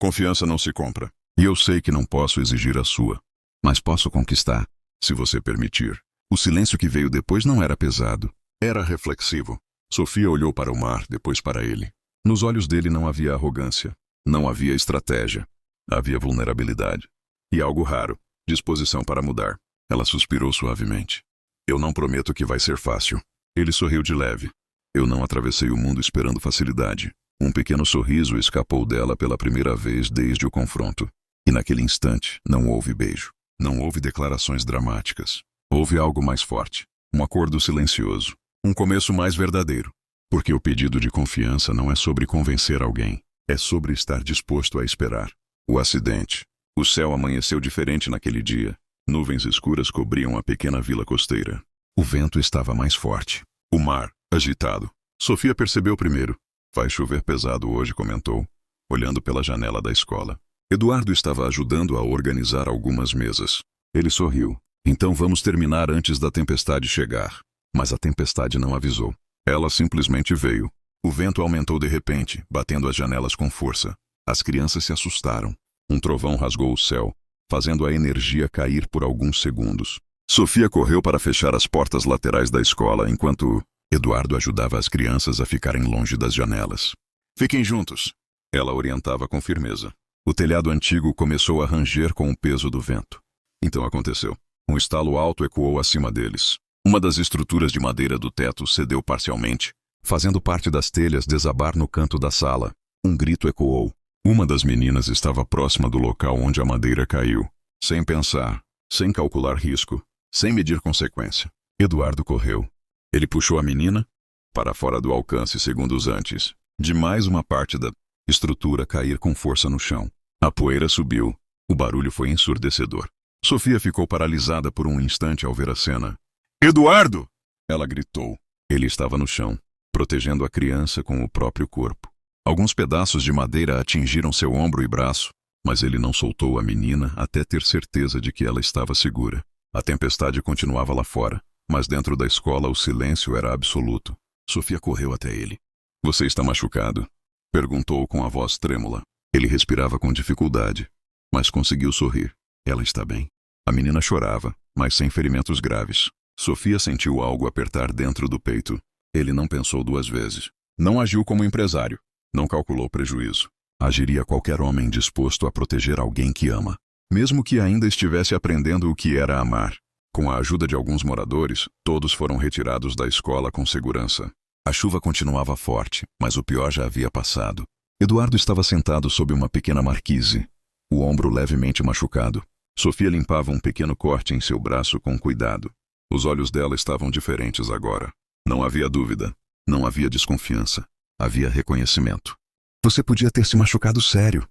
Speaker 1: Confiança não se compra. E eu sei que não posso exigir a sua. Mas posso conquistar, se você permitir. O silêncio que veio depois não era pesado. Era reflexivo. Sofia olhou para o mar, depois para ele. Nos olhos dele não havia arrogância. Não havia estratégia. Havia vulnerabilidade. E algo raro. Disposição para mudar. Ela suspirou suavemente. Eu não prometo que vai ser fácil. Ele sorriu de leve. Eu não atravessei o mundo esperando facilidade. Um pequeno sorriso escapou dela pela primeira vez desde o confronto. E naquele instante, não houve beijo. Não houve declarações dramáticas. Houve algo mais forte. Um acordo silencioso. Um começo mais verdadeiro. Porque o pedido de confiança não é sobre convencer alguém. É sobre estar disposto a esperar. O acidente. O céu amanheceu diferente naquele dia. Nuvens escuras cobriam a pequena vila costeira. O vento estava mais forte. O mar, agitado. Sofia percebeu primeiro. Vai chover pesado hoje, comentou, olhando pela janela da escola. Eduardo estava ajudando a organizar algumas mesas. Ele sorriu. Então vamos terminar antes da tempestade chegar. Mas a tempestade não avisou. Ela simplesmente veio. O vento aumentou de repente, batendo as janelas com força. As crianças se assustaram. Um trovão rasgou o céu, fazendo a energia cair por alguns segundos. Sofia correu para fechar as portas laterais da escola, enquanto Eduardo ajudava as crianças a ficarem longe das janelas. Fiquem juntos. Ela orientava com firmeza. O telhado antigo começou a ranger com o peso do vento. Então aconteceu. Um estalo alto ecoou acima deles. Uma das estruturas de madeira do teto cedeu parcialmente, fazendo parte das telhas desabar no canto da sala. Um grito ecoou. Uma das meninas estava próxima do local onde a madeira caiu. Sem pensar, sem calcular risco, sem medir consequência. Eduardo correu. Ele puxou a menina para fora do alcance segundos antes de mais uma parte da estrutura cair com força no chão. A poeira subiu. O barulho foi ensurdecedor. Sofia ficou paralisada por um instante ao ver a cena. Eduardo! Ela gritou. Ele estava no chão, protegendo a criança com o próprio corpo. Alguns pedaços de madeira atingiram seu ombro e braço, mas ele não soltou a menina até ter certeza de que ela estava segura. A tempestade continuava lá fora, mas dentro da escola o silêncio era absoluto. Sofia correu até ele. "Você está machucado?" perguntou com a voz trêmula. Ele respirava com dificuldade, mas conseguiu sorrir. "Ela está bem." A menina chorava, mas sem ferimentos graves. Sofia sentiu algo apertar dentro do peito. Ele não pensou duas vezes. Não agiu como empresário. Não calculou prejuízo. Agiria qualquer homem disposto a proteger alguém que ama, mesmo que ainda estivesse aprendendo o que era amar. Com a ajuda de alguns moradores, todos foram retirados da escola com segurança. A chuva continuava forte, mas o pior já havia passado. Eduardo estava sentado sob uma pequena marquise, o ombro levemente machucado. Sofia limpava um pequeno corte em seu braço com cuidado. Os olhos dela estavam diferentes agora. Não havia dúvida. Não havia desconfiança. Havia reconhecimento. "Você podia ter se machucado sério,"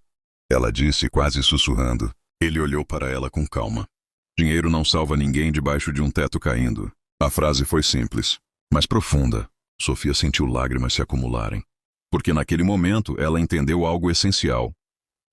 Speaker 1: ela disse quase sussurrando. Ele olhou para ela com calma. "Dinheiro não salva ninguém debaixo de um teto caindo." A frase foi simples, mas profunda. Sofia sentiu lágrimas se acumularem. Porque naquele momento ela entendeu algo essencial.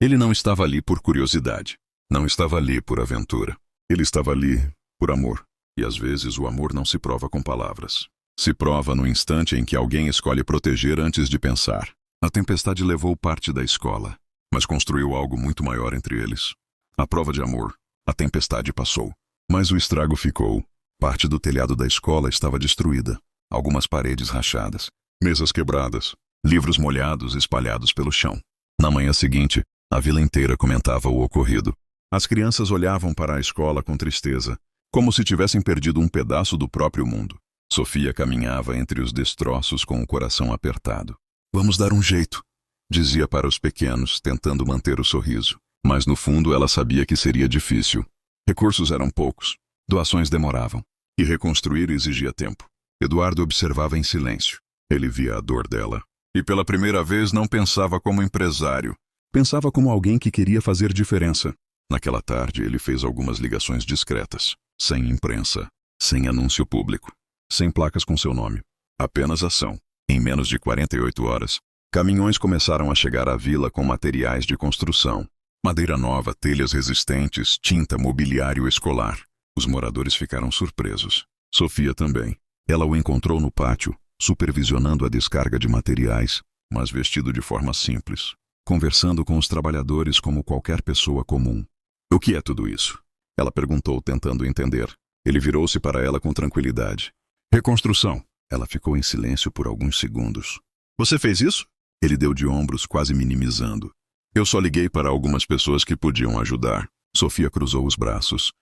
Speaker 1: Ele não estava ali por curiosidade. Não estava ali por aventura. Ele estava ali por amor. E às vezes o amor não se prova com palavras. Se prova no instante em que alguém escolhe proteger antes de pensar. A tempestade levou parte da escola, mas construiu algo muito maior entre eles. A prova de amor. A tempestade passou. Mas o estrago ficou. Parte do telhado da escola estava destruída. Algumas paredes rachadas. Mesas quebradas. Livros molhados espalhados pelo chão. Na manhã seguinte, a vila inteira comentava o ocorrido. As crianças olhavam para a escola com tristeza, como se tivessem perdido um pedaço do próprio mundo. Sofia caminhava entre os destroços com o coração apertado. "Vamos dar um jeito", dizia para os pequenos, tentando manter o sorriso. Mas no fundo ela sabia que seria difícil. Recursos eram poucos, doações demoravam, e reconstruir exigia tempo. Eduardo observava em silêncio. Ele via a dor dela. E pela primeira vez não pensava como empresário. Pensava como alguém que queria fazer diferença. Naquela tarde ele fez algumas ligações discretas, sem imprensa, sem anúncio público, sem placas com seu nome. Apenas ação. Em menos de 48 horas, caminhões começaram a chegar à vila com materiais de construção. Madeira nova, telhas resistentes, tinta, mobiliário escolar. Os moradores ficaram surpresos. Sofia também. Ela o encontrou no pátio, supervisionando a descarga de materiais, mas vestido de forma simples, conversando com os trabalhadores como qualquer pessoa comum. "O que é tudo isso?" ela perguntou, tentando entender. Ele virou-se para ela com tranquilidade. "Reconstrução." Ela ficou em silêncio por alguns segundos. "Você fez isso?" Ele deu de ombros, quase minimizando. "Eu só liguei para algumas pessoas que podiam ajudar." Sofia cruzou os braços,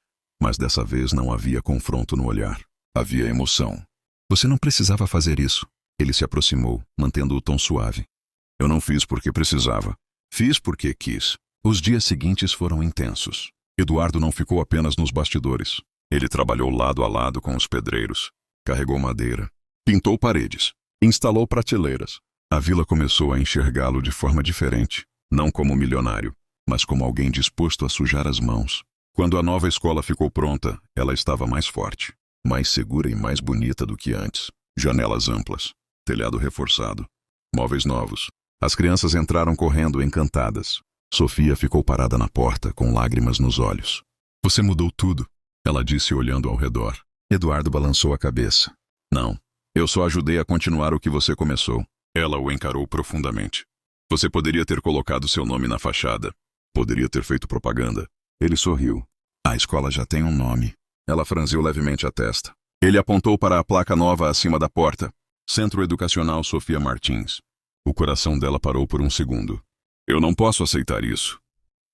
Speaker 1: mas dessa vez não havia confronto no olhar. Havia emoção. "Você não precisava fazer isso." Ele se aproximou, mantendo o tom suave. "Eu não fiz porque precisava. Fiz porque quis." Os dias seguintes foram intensos. Eduardo não ficou apenas nos bastidores. Ele trabalhou lado a lado com os pedreiros. Carregou madeira. Pintou paredes. Instalou prateleiras. A vila começou a enxergá-lo de forma diferente. Não como milionário, mas como alguém disposto a sujar as mãos. Quando a nova escola ficou pronta, ela estava mais forte, mais segura e mais bonita do que antes. Janelas amplas, telhado reforçado, móveis novos. As crianças entraram correndo encantadas. Sofia ficou parada na porta, com lágrimas nos olhos. "Você mudou tudo", ela disse olhando ao redor. Eduardo balançou a cabeça. "Não, eu só ajudei a continuar o que você começou." Ela o encarou profundamente. "Você poderia ter colocado seu nome na fachada. Poderia ter feito propaganda." Ele sorriu. "A escola já tem um nome." Ela franziu levemente a testa. Ele apontou para a placa nova acima da porta. Centro Educacional Sofia Martins. O coração dela parou por um segundo. "Eu não posso aceitar isso."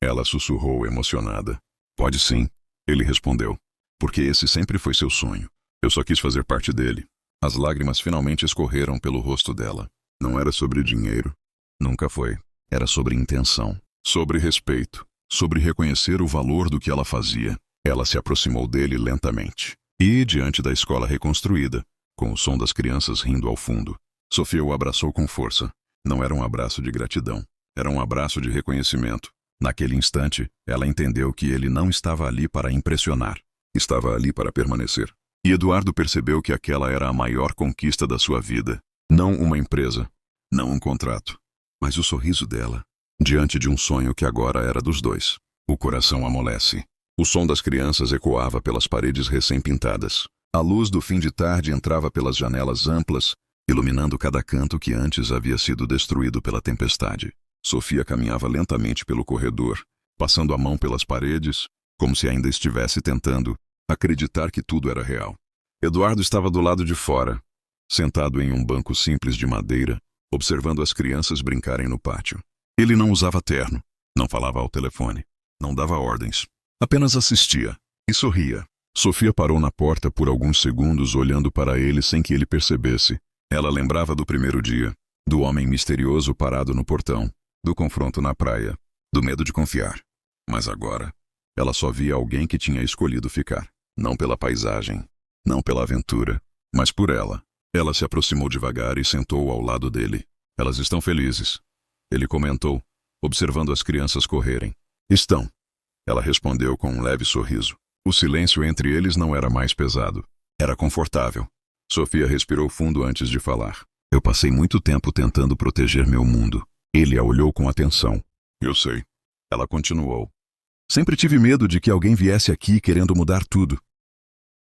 Speaker 1: Ela sussurrou emocionada. "Pode sim," ele respondeu. "Porque esse sempre foi seu sonho. Eu só quis fazer parte dele." As lágrimas finalmente escorreram pelo rosto dela. Não era sobre dinheiro. Nunca foi. Era sobre intenção. Sobre respeito. Sobre reconhecer o valor do que ela fazia. Ela se aproximou dele lentamente. E, diante da escola reconstruída, com o som das crianças rindo ao fundo, Sofia o abraçou com força. Não era um abraço de gratidão. Era um abraço de reconhecimento. Naquele instante, ela entendeu que ele não estava ali para impressionar. Estava ali para permanecer. E Eduardo percebeu que aquela era a maior conquista da sua vida. Não uma empresa. Não um contrato. mas o sorriso dela, diante de um sonho que agora era dos dois. O coração amolece. O som das crianças ecoava pelas paredes recém-pintadas. A luz do fim de tarde entrava pelas janelas amplas, iluminando cada canto que antes havia sido destruído pela tempestade. Sofia caminhava lentamente pelo corredor, passando a mão pelas paredes, como se ainda estivesse tentando acreditar que tudo era real. Eduardo estava do lado de fora, sentado em um banco simples de madeira, observando as crianças brincarem no pátio. Ele não usava terno, não falava ao telefone, não dava ordens. Apenas assistia e sorria. Sofia parou na porta por alguns segundos olhando para ele sem que ele percebesse. Ela lembrava do primeiro dia, do homem misterioso parado no portão, do confronto na praia, do medo de confiar. Mas agora, ela só via alguém que tinha escolhido ficar. Não pela paisagem, não pela aventura, mas por ela. Ela se aproximou devagar e sentou ao lado dele. Elas estão felizes, ele comentou, observando as crianças correrem. Estão. Ela respondeu com um leve sorriso. O silêncio entre eles não era mais pesado. Era confortável. Sofia respirou fundo antes de falar. Eu passei muito tempo tentando proteger meu mundo. Ele a olhou com atenção. Eu sei. Ela continuou. Sempre tive medo de que alguém viesse aqui querendo mudar tudo.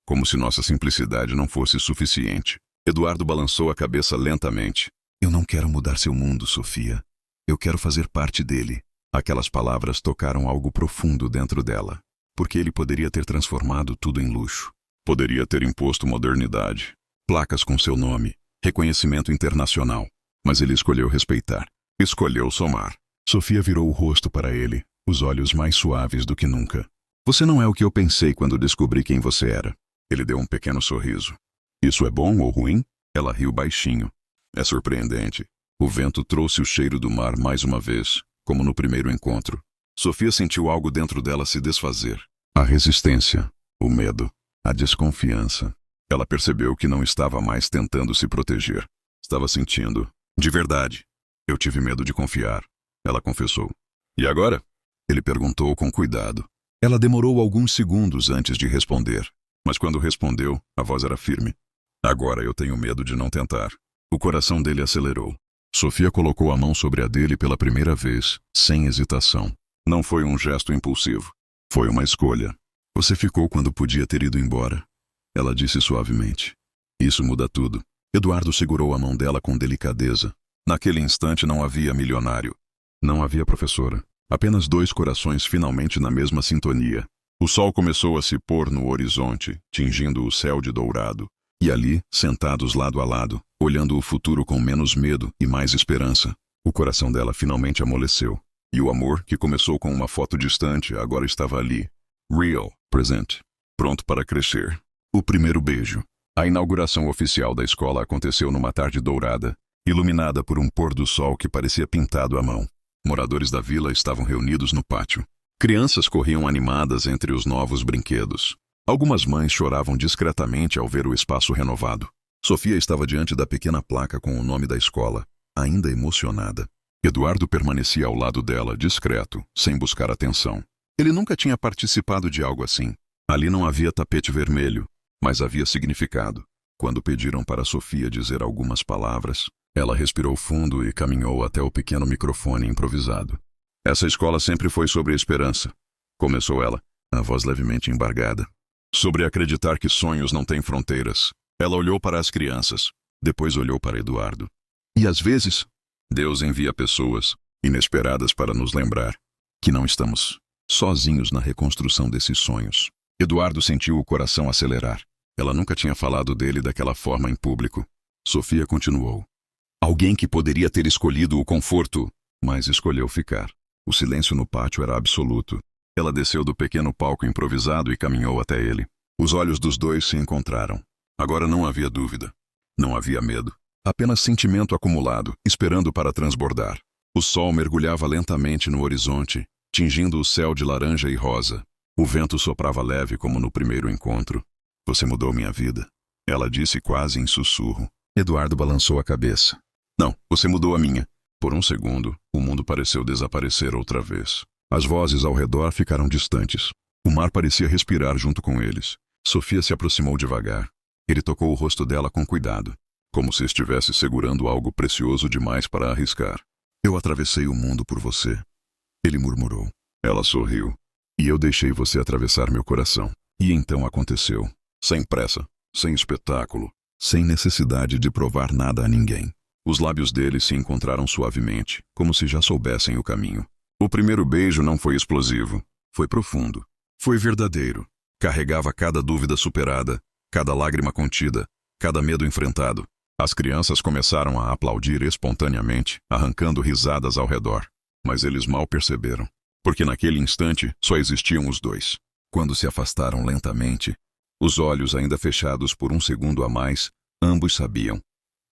Speaker 1: Como se nossa simplicidade não fosse suficiente. Eduardo balançou a cabeça lentamente. Eu não quero mudar seu mundo, Sofia. Eu quero fazer parte dele. Aquelas palavras tocaram algo profundo dentro dela. Porque ele poderia ter transformado tudo em luxo. Poderia ter imposto modernidade, placas com seu nome, reconhecimento internacional. Mas ele escolheu respeitar. Escolheu somar. Sofia virou o rosto para ele, os olhos mais suaves do que nunca. Você não é o que eu pensei quando descobri quem você era. Ele deu um pequeno sorriso. Isso é bom ou ruim? Ela riu baixinho. É surpreendente. O vento trouxe o cheiro do mar mais uma vez, como no primeiro encontro. Sofia sentiu algo dentro dela se desfazer. A resistência, o medo, a desconfiança. Ela percebeu que não estava mais tentando se proteger. Estava sentindo. De verdade. Eu tive medo de confiar. Ela confessou. E agora? Ele perguntou com cuidado. Ela demorou alguns segundos antes de responder. Mas quando respondeu, a voz era firme. Agora eu tenho medo de não tentar. O coração dele acelerou. Sofia colocou a mão sobre a dele pela primeira vez, sem hesitação. Não foi um gesto impulsivo. Foi uma escolha. Você ficou quando podia ter ido embora. Ela disse suavemente. Isso muda tudo. Eduardo segurou a mão dela com delicadeza. Naquele instante não havia milionário. Não havia professora. Apenas dois corações finalmente na mesma sintonia. O sol começou a se pôr no horizonte, tingindo o céu de dourado. E ali, sentados lado a lado, olhando o futuro com menos medo e mais esperança, o coração dela finalmente amoleceu. E o amor, que começou com uma foto distante, agora estava ali. Real, presente. Pronto para crescer. O primeiro beijo. A inauguração oficial da escola aconteceu numa tarde dourada, iluminada por um pôr do sol que parecia pintado à mão. Moradores da vila estavam reunidos no pátio. Crianças corriam animadas entre os novos brinquedos. Algumas mães choravam discretamente ao ver o espaço renovado. Sofia estava diante da pequena placa com o nome da escola, ainda emocionada. Eduardo permanecia ao lado dela, discreto, sem buscar atenção. Ele nunca tinha participado de algo assim. Ali não havia tapete vermelho, mas havia significado. Quando pediram para Sofia dizer algumas palavras, ela respirou fundo e caminhou até o pequeno microfone improvisado. Essa escola sempre foi sobre a esperança. Começou ela, a voz levemente embargada. Sobre acreditar que sonhos não têm fronteiras. Ela olhou para as crianças, depois olhou para Eduardo. E às vezes, Deus envia pessoas inesperadas para nos lembrar que não estamos sozinhos na reconstrução desses sonhos. Eduardo sentiu o coração acelerar. Ela nunca tinha falado dele daquela forma em público. Sofia continuou. Alguém que poderia ter escolhido o conforto, mas escolheu ficar. O silêncio no pátio era absoluto. Ela desceu do pequeno palco improvisado e caminhou até ele. Os olhos dos dois se encontraram. Agora não havia dúvida. Não havia medo. Apenas sentimento acumulado, esperando para transbordar. O sol mergulhava lentamente no horizonte, tingindo o céu de laranja e rosa. O vento soprava leve como no primeiro encontro. Você mudou minha vida. Ela disse quase em sussurro. Eduardo balançou a cabeça. Não, você mudou a minha. Por um segundo, o mundo pareceu desaparecer outra vez. As vozes ao redor ficaram distantes. O mar parecia respirar junto com eles. Sofia se aproximou devagar. Ele tocou o rosto dela com cuidado, como se estivesse segurando algo precioso demais para arriscar. Eu atravessei o mundo por você. Ele murmurou. Ela sorriu. E eu deixei você atravessar meu coração. E então aconteceu. Sem pressa, sem espetáculo, sem necessidade de provar nada a ninguém. Os lábios dele se encontraram suavemente, como se já soubessem o caminho. O primeiro beijo não foi explosivo. Foi profundo. Foi verdadeiro. Carregava cada dúvida superada, cada lágrima contida, cada medo enfrentado. As crianças começaram a aplaudir espontaneamente, arrancando risadas ao redor. Mas eles mal perceberam, porque naquele instante só existiam os dois. Quando se afastaram lentamente, os olhos ainda fechados por um segundo a mais, ambos sabiam.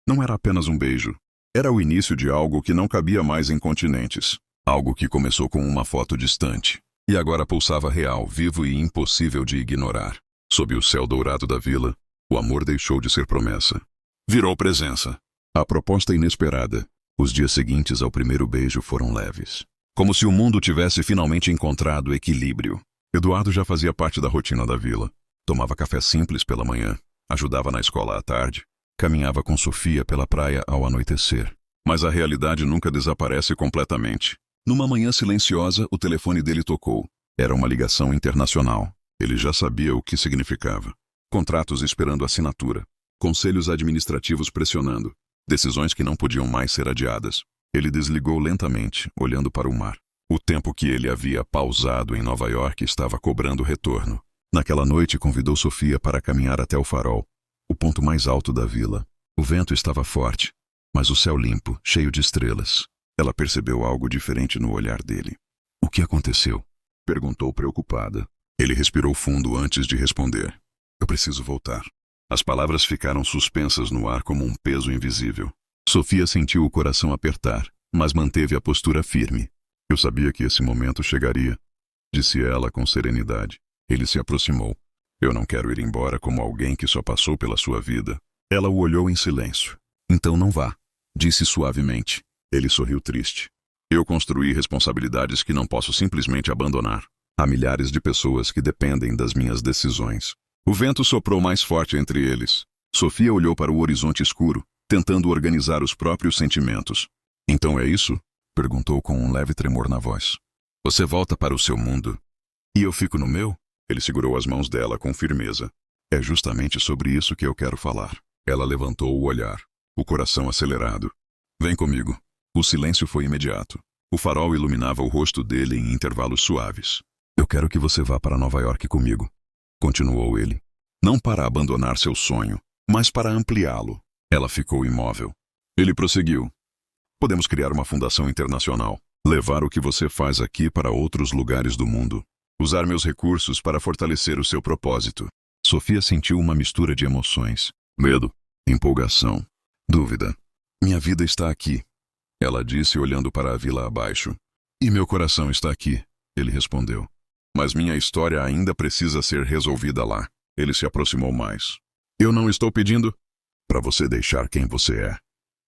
Speaker 1: Não era apenas um beijo. Era o início de algo que não cabia mais em continentes. Algo que começou com uma foto distante. E agora pulsava real, vivo e impossível de ignorar. Sob o céu dourado da vila, o amor deixou de ser promessa. Virou presença. A proposta inesperada. Os dias seguintes ao primeiro beijo foram leves. Como se o mundo tivesse finalmente encontrado equilíbrio. Eduardo já fazia parte da rotina da vila. Tomava café simples pela manhã, ajudava na escola à tarde, caminhava com Sofia pela praia ao anoitecer. Mas a realidade nunca desaparece completamente. Numa manhã silenciosa, o telefone dele tocou. Era uma ligação internacional. Ele já sabia o que significava. Contratos esperando assinatura. Conselhos administrativos pressionando. Decisões que não podiam mais ser adiadas. Ele desligou lentamente, olhando para o mar. O tempo que ele havia pausado em Nova York estava cobrando retorno. Naquela noite, convidou Sofia para caminhar até o farol, o ponto mais alto da vila. O vento estava forte, mas o céu limpo, cheio de estrelas. Ela percebeu algo diferente no olhar dele. O que aconteceu? Perguntou preocupada. Ele respirou fundo antes de responder. Eu preciso voltar. As palavras ficaram suspensas no ar como um peso invisível. Sofia sentiu o coração apertar, mas manteve a postura firme. Eu sabia que esse momento chegaria, disse ela com serenidade. Ele se aproximou. Eu não quero ir embora como alguém que só passou pela sua vida. Ela o olhou em silêncio. Então não vá, disse suavemente. Ele sorriu triste. Eu construí responsabilidades que não posso simplesmente abandonar. Há milhares de pessoas que dependem das minhas decisões. O vento soprou mais forte entre eles. Sofia olhou para o horizonte escuro, tentando organizar os próprios sentimentos. Então é isso? Perguntou com um leve tremor na voz. Você volta para o seu mundo. E eu fico no meu? Ele segurou as mãos dela com firmeza. É justamente sobre isso que eu quero falar. Ela levantou o olhar, o coração acelerado. Vem comigo. O silêncio foi imediato. O farol iluminava o rosto dele em intervalos suaves. Eu quero que você vá para Nova York comigo, continuou ele. Não para abandonar seu sonho, mas para ampliá-lo. Ela ficou imóvel. Ele prosseguiu. Podemos criar uma fundação internacional. Levar o que você faz aqui para outros lugares do mundo. Usar meus recursos para fortalecer o seu propósito. Sofia sentiu uma mistura de emoções. Medo, empolgação, dúvida. Minha vida está aqui, ela disse olhando para a vila abaixo. E meu coração está aqui, ele respondeu. Mas minha história ainda precisa ser resolvida lá. Ele se aproximou mais. Eu não estou pedindo para você deixar quem você é.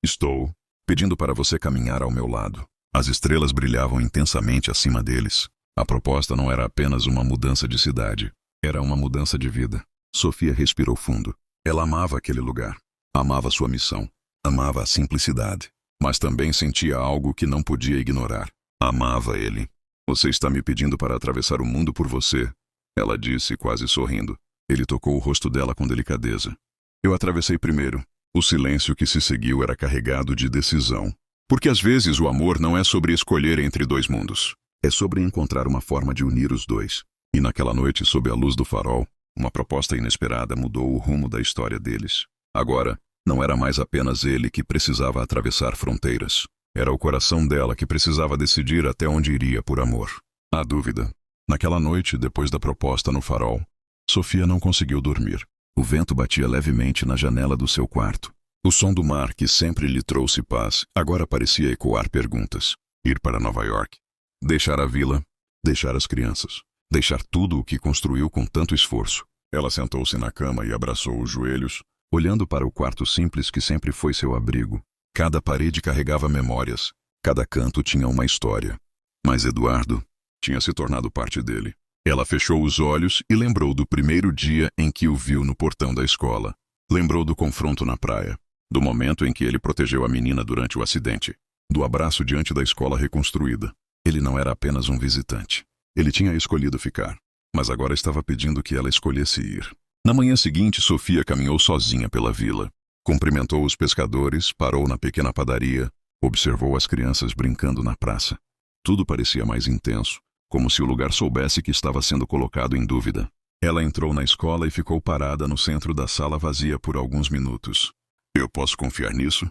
Speaker 1: Estou pedindo para você caminhar ao meu lado. As estrelas brilhavam intensamente acima deles. A proposta não era apenas uma mudança de cidade. Era uma mudança de vida. Sofia respirou fundo. Ela amava aquele lugar. Amava sua missão. Amava a simplicidade. Mas também sentia algo que não podia ignorar. Amava ele. Você está me pedindo para atravessar o mundo por você, ela disse, quase sorrindo. Ele tocou o rosto dela com delicadeza. Eu atravessei primeiro. O silêncio que se seguiu era carregado de decisão. Porque às vezes o amor não é sobre escolher entre dois mundos. É sobre encontrar uma forma de unir os dois. E naquela noite, sob a luz do farol, uma proposta inesperada mudou o rumo da história deles. Agora, não era mais apenas ele que precisava atravessar fronteiras. Era o coração dela que precisava decidir até onde iria por amor. Há dúvida. Naquela noite, depois da proposta no farol, Sofia não conseguiu dormir. O vento batia levemente na janela do seu quarto. O som do mar, que sempre lhe trouxe paz, agora parecia ecoar perguntas. Ir para Nova York. Deixar a vila. Deixar as crianças. Deixar tudo o que construiu com tanto esforço. Ela sentou-se na cama e abraçou os joelhos, olhando para o quarto simples que sempre foi seu abrigo. Cada parede carregava memórias. Cada canto tinha uma história. Mas Eduardo tinha se tornado parte dele. Ela fechou os olhos e lembrou do primeiro dia em que o viu no portão da escola. Lembrou do confronto na praia. Do momento em que ele protegeu a menina durante o acidente. do abraço diante da escola reconstruída. Ele não era apenas um visitante. Ele tinha escolhido ficar, mas agora estava pedindo que ela escolhesse ir. Na manhã seguinte, Sofia caminhou sozinha pela vila. Cumprimentou os pescadores, parou na pequena padaria, observou as crianças brincando na praça. Tudo parecia mais intenso, como se o lugar soubesse que estava sendo colocado em dúvida. Ela entrou na escola e ficou parada no centro da sala vazia por alguns minutos. Eu posso confiar nisso?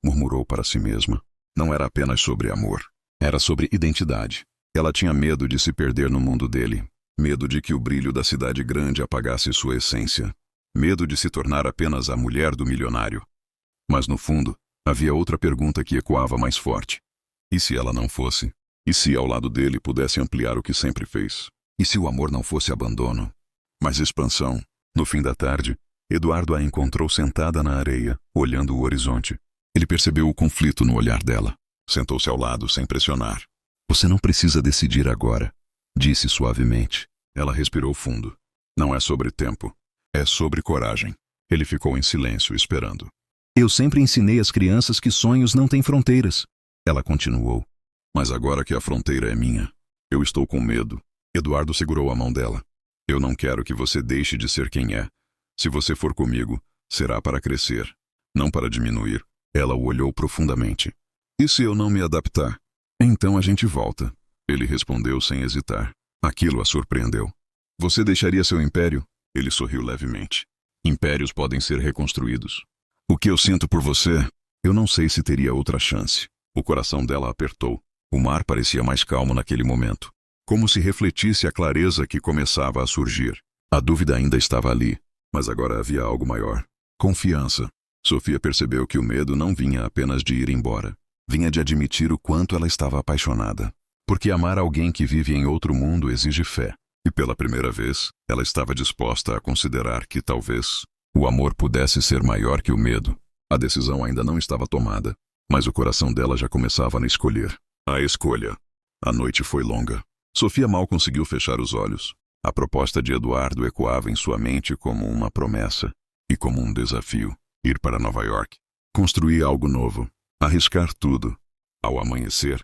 Speaker 1: Murmurou para si mesma. Não era apenas sobre amor. Era sobre identidade. Ela tinha medo de se perder no mundo dele. Medo de que o brilho da cidade grande apagasse sua essência. Medo de se tornar apenas a mulher do milionário. Mas no fundo, havia outra pergunta que ecoava mais forte. E se ela não fosse? E se ao lado dele pudesse ampliar o que sempre fez? E se o amor não fosse abandono, mas expansão? No fim da tarde, Eduardo a encontrou sentada na areia, olhando o horizonte. Ele percebeu o conflito no olhar dela. Sentou-se ao lado, sem pressionar. Você não precisa decidir agora, disse suavemente. Ela respirou fundo. Não é sobre tempo. É sobre coragem. Ele ficou em silêncio, esperando. Eu sempre ensinei às crianças que sonhos não têm fronteiras. Ela continuou. Mas agora que a fronteira é minha, eu estou com medo. Eduardo segurou a mão dela. Eu não quero que você deixe de ser quem é. Se você for comigo, será para crescer, não para diminuir. Ela o olhou profundamente. E se eu não me adaptar? Então a gente volta. Ele respondeu sem hesitar. Aquilo a surpreendeu. Você deixaria seu império? Ele sorriu levemente. Impérios podem ser reconstruídos. O que eu sinto por você, eu não sei se teria outra chance. O coração dela apertou. O mar parecia mais calmo naquele momento. Como se refletisse a clareza que começava a surgir. A dúvida ainda estava ali, mas agora havia algo maior. Confiança. Sofia percebeu que o medo não vinha apenas de ir embora. Vinha de admitir o quanto ela estava apaixonada. Porque amar alguém que vive em outro mundo exige fé. E pela primeira vez, ela estava disposta a considerar que talvez o amor pudesse ser maior que o medo. A decisão ainda não estava tomada, mas o coração dela já começava a escolher. A escolha. A noite foi longa. Sofia mal conseguiu fechar os olhos. A proposta de Eduardo ecoava em sua mente como uma promessa e como um desafio. Ir para Nova York. Construir algo novo. Arriscar tudo. Ao amanhecer,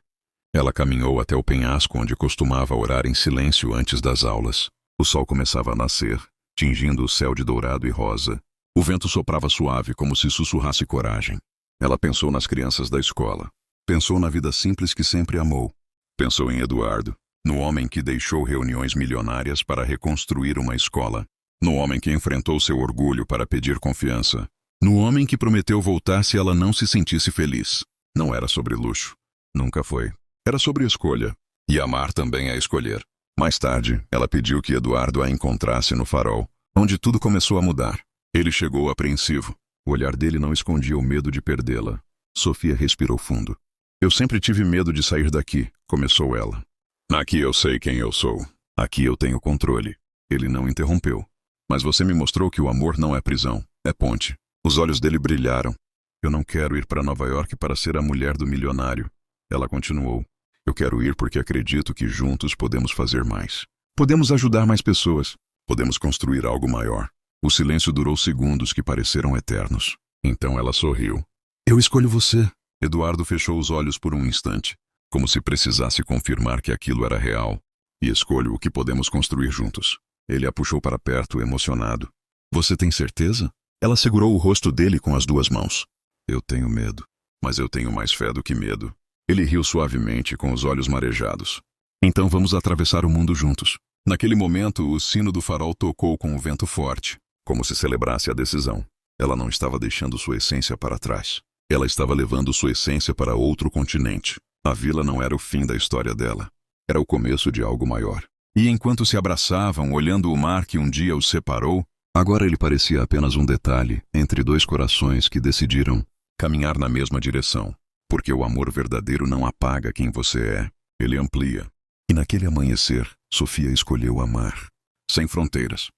Speaker 1: ela caminhou até o penhasco onde costumava orar em silêncio antes das aulas. O sol começava a nascer, tingindo o céu de dourado e rosa. O vento soprava suave como se sussurrasse coragem. Ela pensou nas crianças da escola. Pensou na vida simples que sempre amou. Pensou em Eduardo, no homem que deixou reuniões milionárias para reconstruir uma escola. No homem que enfrentou seu orgulho para pedir confiança. No homem que prometeu voltar se ela não se sentisse feliz. Não era sobre luxo. Nunca foi. Era sobre escolha. E amar também é escolher. Mais tarde, ela pediu que Eduardo a encontrasse no farol, onde tudo começou a mudar. Ele chegou apreensivo. O olhar dele não escondia o medo de perdê-la. Sofia respirou fundo. Eu sempre tive medo de sair daqui, começou ela. Aqui eu sei quem eu sou. Aqui eu tenho controle. Ele não interrompeu. Mas você me mostrou que o amor não é prisão, é ponte. Os olhos dele brilharam. Eu não quero ir para Nova York para ser a mulher do milionário. Ela continuou. Eu quero ir porque acredito que juntos podemos fazer mais. Podemos ajudar mais pessoas. Podemos construir algo maior. O silêncio durou segundos que pareceram eternos. Então ela sorriu. Eu escolho você. Eduardo fechou os olhos por um instante, como se precisasse confirmar que aquilo era real. E escolho o que podemos construir juntos. Ele a puxou para perto, emocionado. Você tem certeza? Ela segurou o rosto dele com as duas mãos. Eu tenho medo, mas eu tenho mais fé do que medo. Ele riu suavemente, com os olhos marejados. Então vamos atravessar o mundo juntos. Naquele momento, o sino do farol tocou com um vento forte, como se celebrasse a decisão. Ela não estava deixando sua essência para trás. Ela estava levando sua essência para outro continente. A vila não era o fim da história dela. Era o começo de algo maior. E enquanto se abraçavam, olhando o mar que um dia os separou, agora ele parecia apenas um detalhe entre dois corações que decidiram caminhar na mesma direção. Porque o amor verdadeiro não apaga quem você é, ele amplia. E naquele amanhecer, Sofia escolheu amar. Sem fronteiras.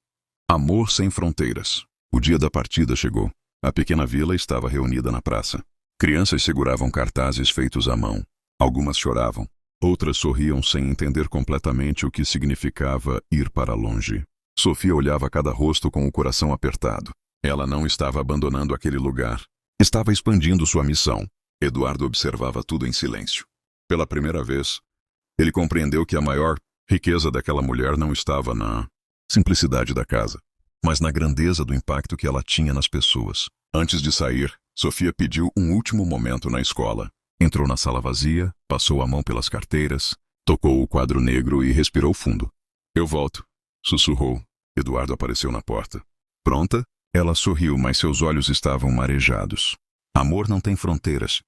Speaker 1: Amor sem fronteiras. O dia da partida chegou. A pequena vila estava reunida na praça. Crianças seguravam cartazes feitos à mão. Algumas choravam. Outras sorriam sem entender completamente o que significava ir para longe. Sofia olhava cada rosto com o coração apertado. Ela não estava abandonando aquele lugar. Estava expandindo sua missão. Eduardo observava tudo em silêncio. Pela primeira vez, ele compreendeu que a maior riqueza daquela mulher não estava na simplicidade da casa, mas na grandeza do impacto que ela tinha nas pessoas. Antes de sair, Sofia pediu um último momento na escola. Entrou na sala vazia, passou a mão pelas carteiras, tocou o quadro negro e respirou fundo. Eu volto, sussurrou. Eduardo apareceu na porta. Pronta? Ela sorriu, mas seus olhos estavam marejados. Amor não tem fronteiras,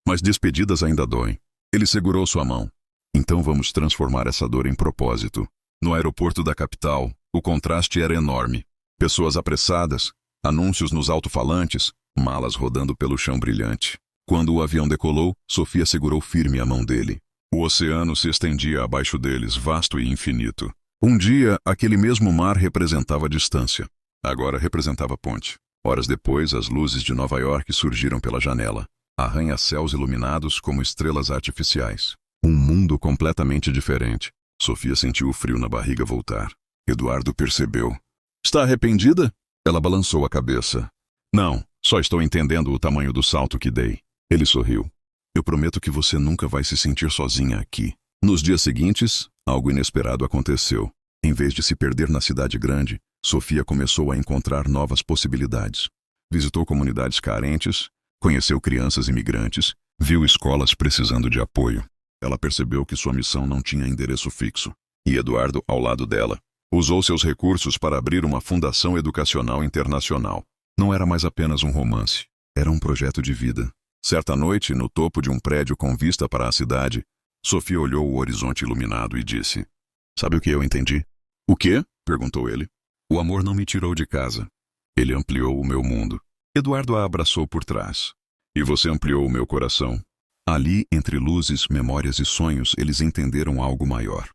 Speaker 1: mas despedidas ainda doem. Ele segurou sua mão. Então vamos transformar essa dor em propósito. No aeroporto da capital, o contraste era enorme. Pessoas apressadas, anúncios nos alto-falantes, malas rodando pelo chão brilhante. Quando o avião decolou, Sofia segurou firme a mão dele. O oceano se estendia abaixo deles, vasto e infinito. Um dia, aquele mesmo mar representava distância. Agora representava ponte. Horas depois, as luzes de Nova York surgiram pela janela. Arranha-céus iluminados como estrelas artificiais. Um mundo completamente diferente. Sofia sentiu o frio na barriga voltar. Eduardo percebeu. Está arrependida? Ela balançou a cabeça. Não, só estou entendendo o tamanho do salto que dei. Ele sorriu. Eu prometo que você nunca vai se sentir sozinha aqui. Nos dias seguintes, algo inesperado aconteceu. Em vez de se perder na cidade grande, Sofia começou a encontrar novas possibilidades. Visitou comunidades carentes, conheceu crianças imigrantes, viu escolas precisando de apoio. Ela percebeu que sua missão não tinha endereço fixo. E Eduardo, ao lado dela, usou seus recursos para abrir uma fundação educacional internacional. Não era mais apenas um romance. Era um projeto de vida. Certa noite, no topo de um prédio com vista para a cidade, Sofia olhou o horizonte iluminado e disse: Sabe o que eu entendi? O quê? Perguntou ele. O amor não me tirou de casa. Ele ampliou o meu mundo. Eduardo a abraçou por trás. E você ampliou o meu coração. Ali, entre luzes, memórias e sonhos, eles entenderam algo maior.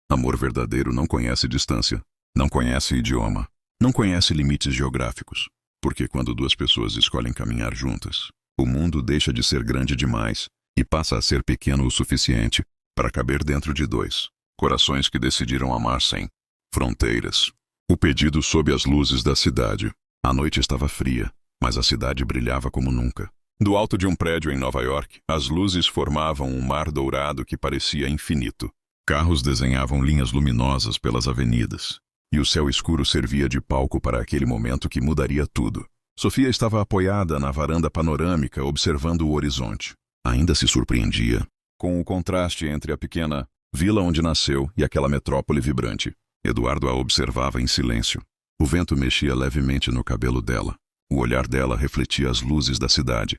Speaker 1: Amor verdadeiro não conhece distância, não conhece idioma, não conhece limites geográficos. Porque quando duas pessoas escolhem caminhar juntas, o mundo deixa de ser grande demais e passa a ser pequeno o suficiente para caber dentro de dois corações que decidiram amar sem fronteiras. O pedido sob as luzes da cidade. A noite estava fria, mas a cidade brilhava como nunca. Do alto de um prédio em Nova York, as luzes formavam um mar dourado que parecia infinito. Carros desenhavam linhas luminosas pelas avenidas, e o céu escuro servia de palco para aquele momento que mudaria tudo. Sofia estava apoiada na varanda panorâmica, observando o horizonte. Ainda se surpreendia com o contraste entre a pequena vila onde nasceu e aquela metrópole vibrante. Eduardo a observava em silêncio. O vento mexia levemente no cabelo dela. O olhar dela refletia as luzes da cidade,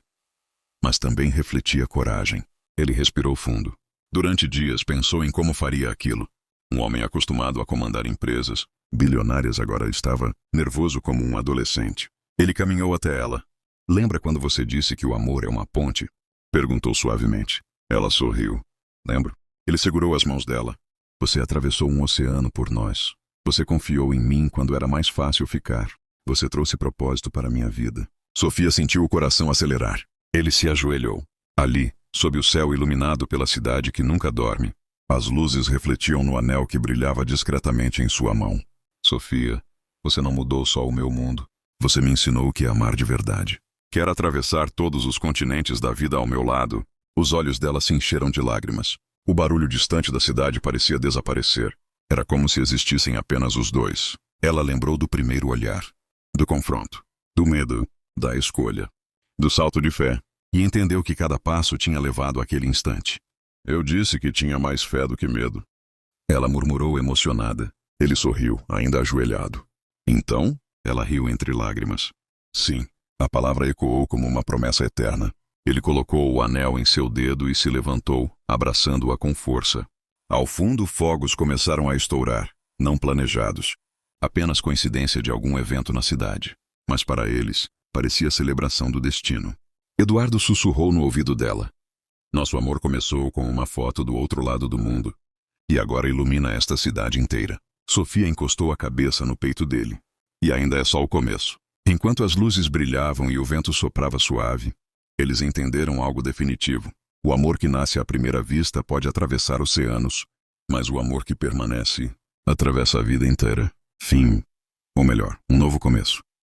Speaker 1: mas também refletia coragem. Ele respirou fundo. Durante dias pensou em como faria aquilo. Um homem acostumado a comandar empresas bilionárias agora estava nervoso como um adolescente. Ele caminhou até ela. Lembra quando você disse que o amor é uma ponte? Perguntou suavemente. Ela sorriu. Lembro. Ele segurou as mãos dela. Você atravessou um oceano por nós. Você confiou em mim quando era mais fácil ficar. Você trouxe propósito para minha vida. Sofia sentiu o coração acelerar. Ele se ajoelhou. Ali, sob o céu iluminado pela cidade que nunca dorme, as luzes refletiam no anel que brilhava discretamente em sua mão. Sofia, você não mudou só o meu mundo. Você me ensinou o que é amar de verdade. Quer atravessar todos os continentes da vida ao meu lado? Os olhos dela se encheram de lágrimas. O barulho distante da cidade parecia desaparecer. Era como se existissem apenas os dois. Ela lembrou do primeiro olhar, do confronto, do medo, da escolha, do salto de fé, e entendeu que cada passo tinha levado àquele instante. Eu disse que tinha mais fé do que medo. Ela murmurou emocionada. Ele sorriu, ainda ajoelhado. Então, ela riu entre lágrimas. Sim, a palavra ecoou como uma promessa eterna. Ele colocou o anel em seu dedo e se levantou, abraçando-a com força. Ao fundo, fogos começaram a estourar, não planejados. Apenas coincidência de algum evento na cidade. Mas para eles, parecia celebração do destino. Eduardo sussurrou no ouvido dela. Nosso amor começou com uma foto do outro lado do mundo. E agora ilumina esta cidade inteira. Sofia encostou a cabeça no peito dele. E ainda é só o começo. Enquanto as luzes brilhavam e o vento soprava suave, eles entenderam algo definitivo. O amor que nasce à primeira vista pode atravessar oceanos, mas o amor que permanece atravessa a vida inteira. Fim. Ou melhor, um novo começo.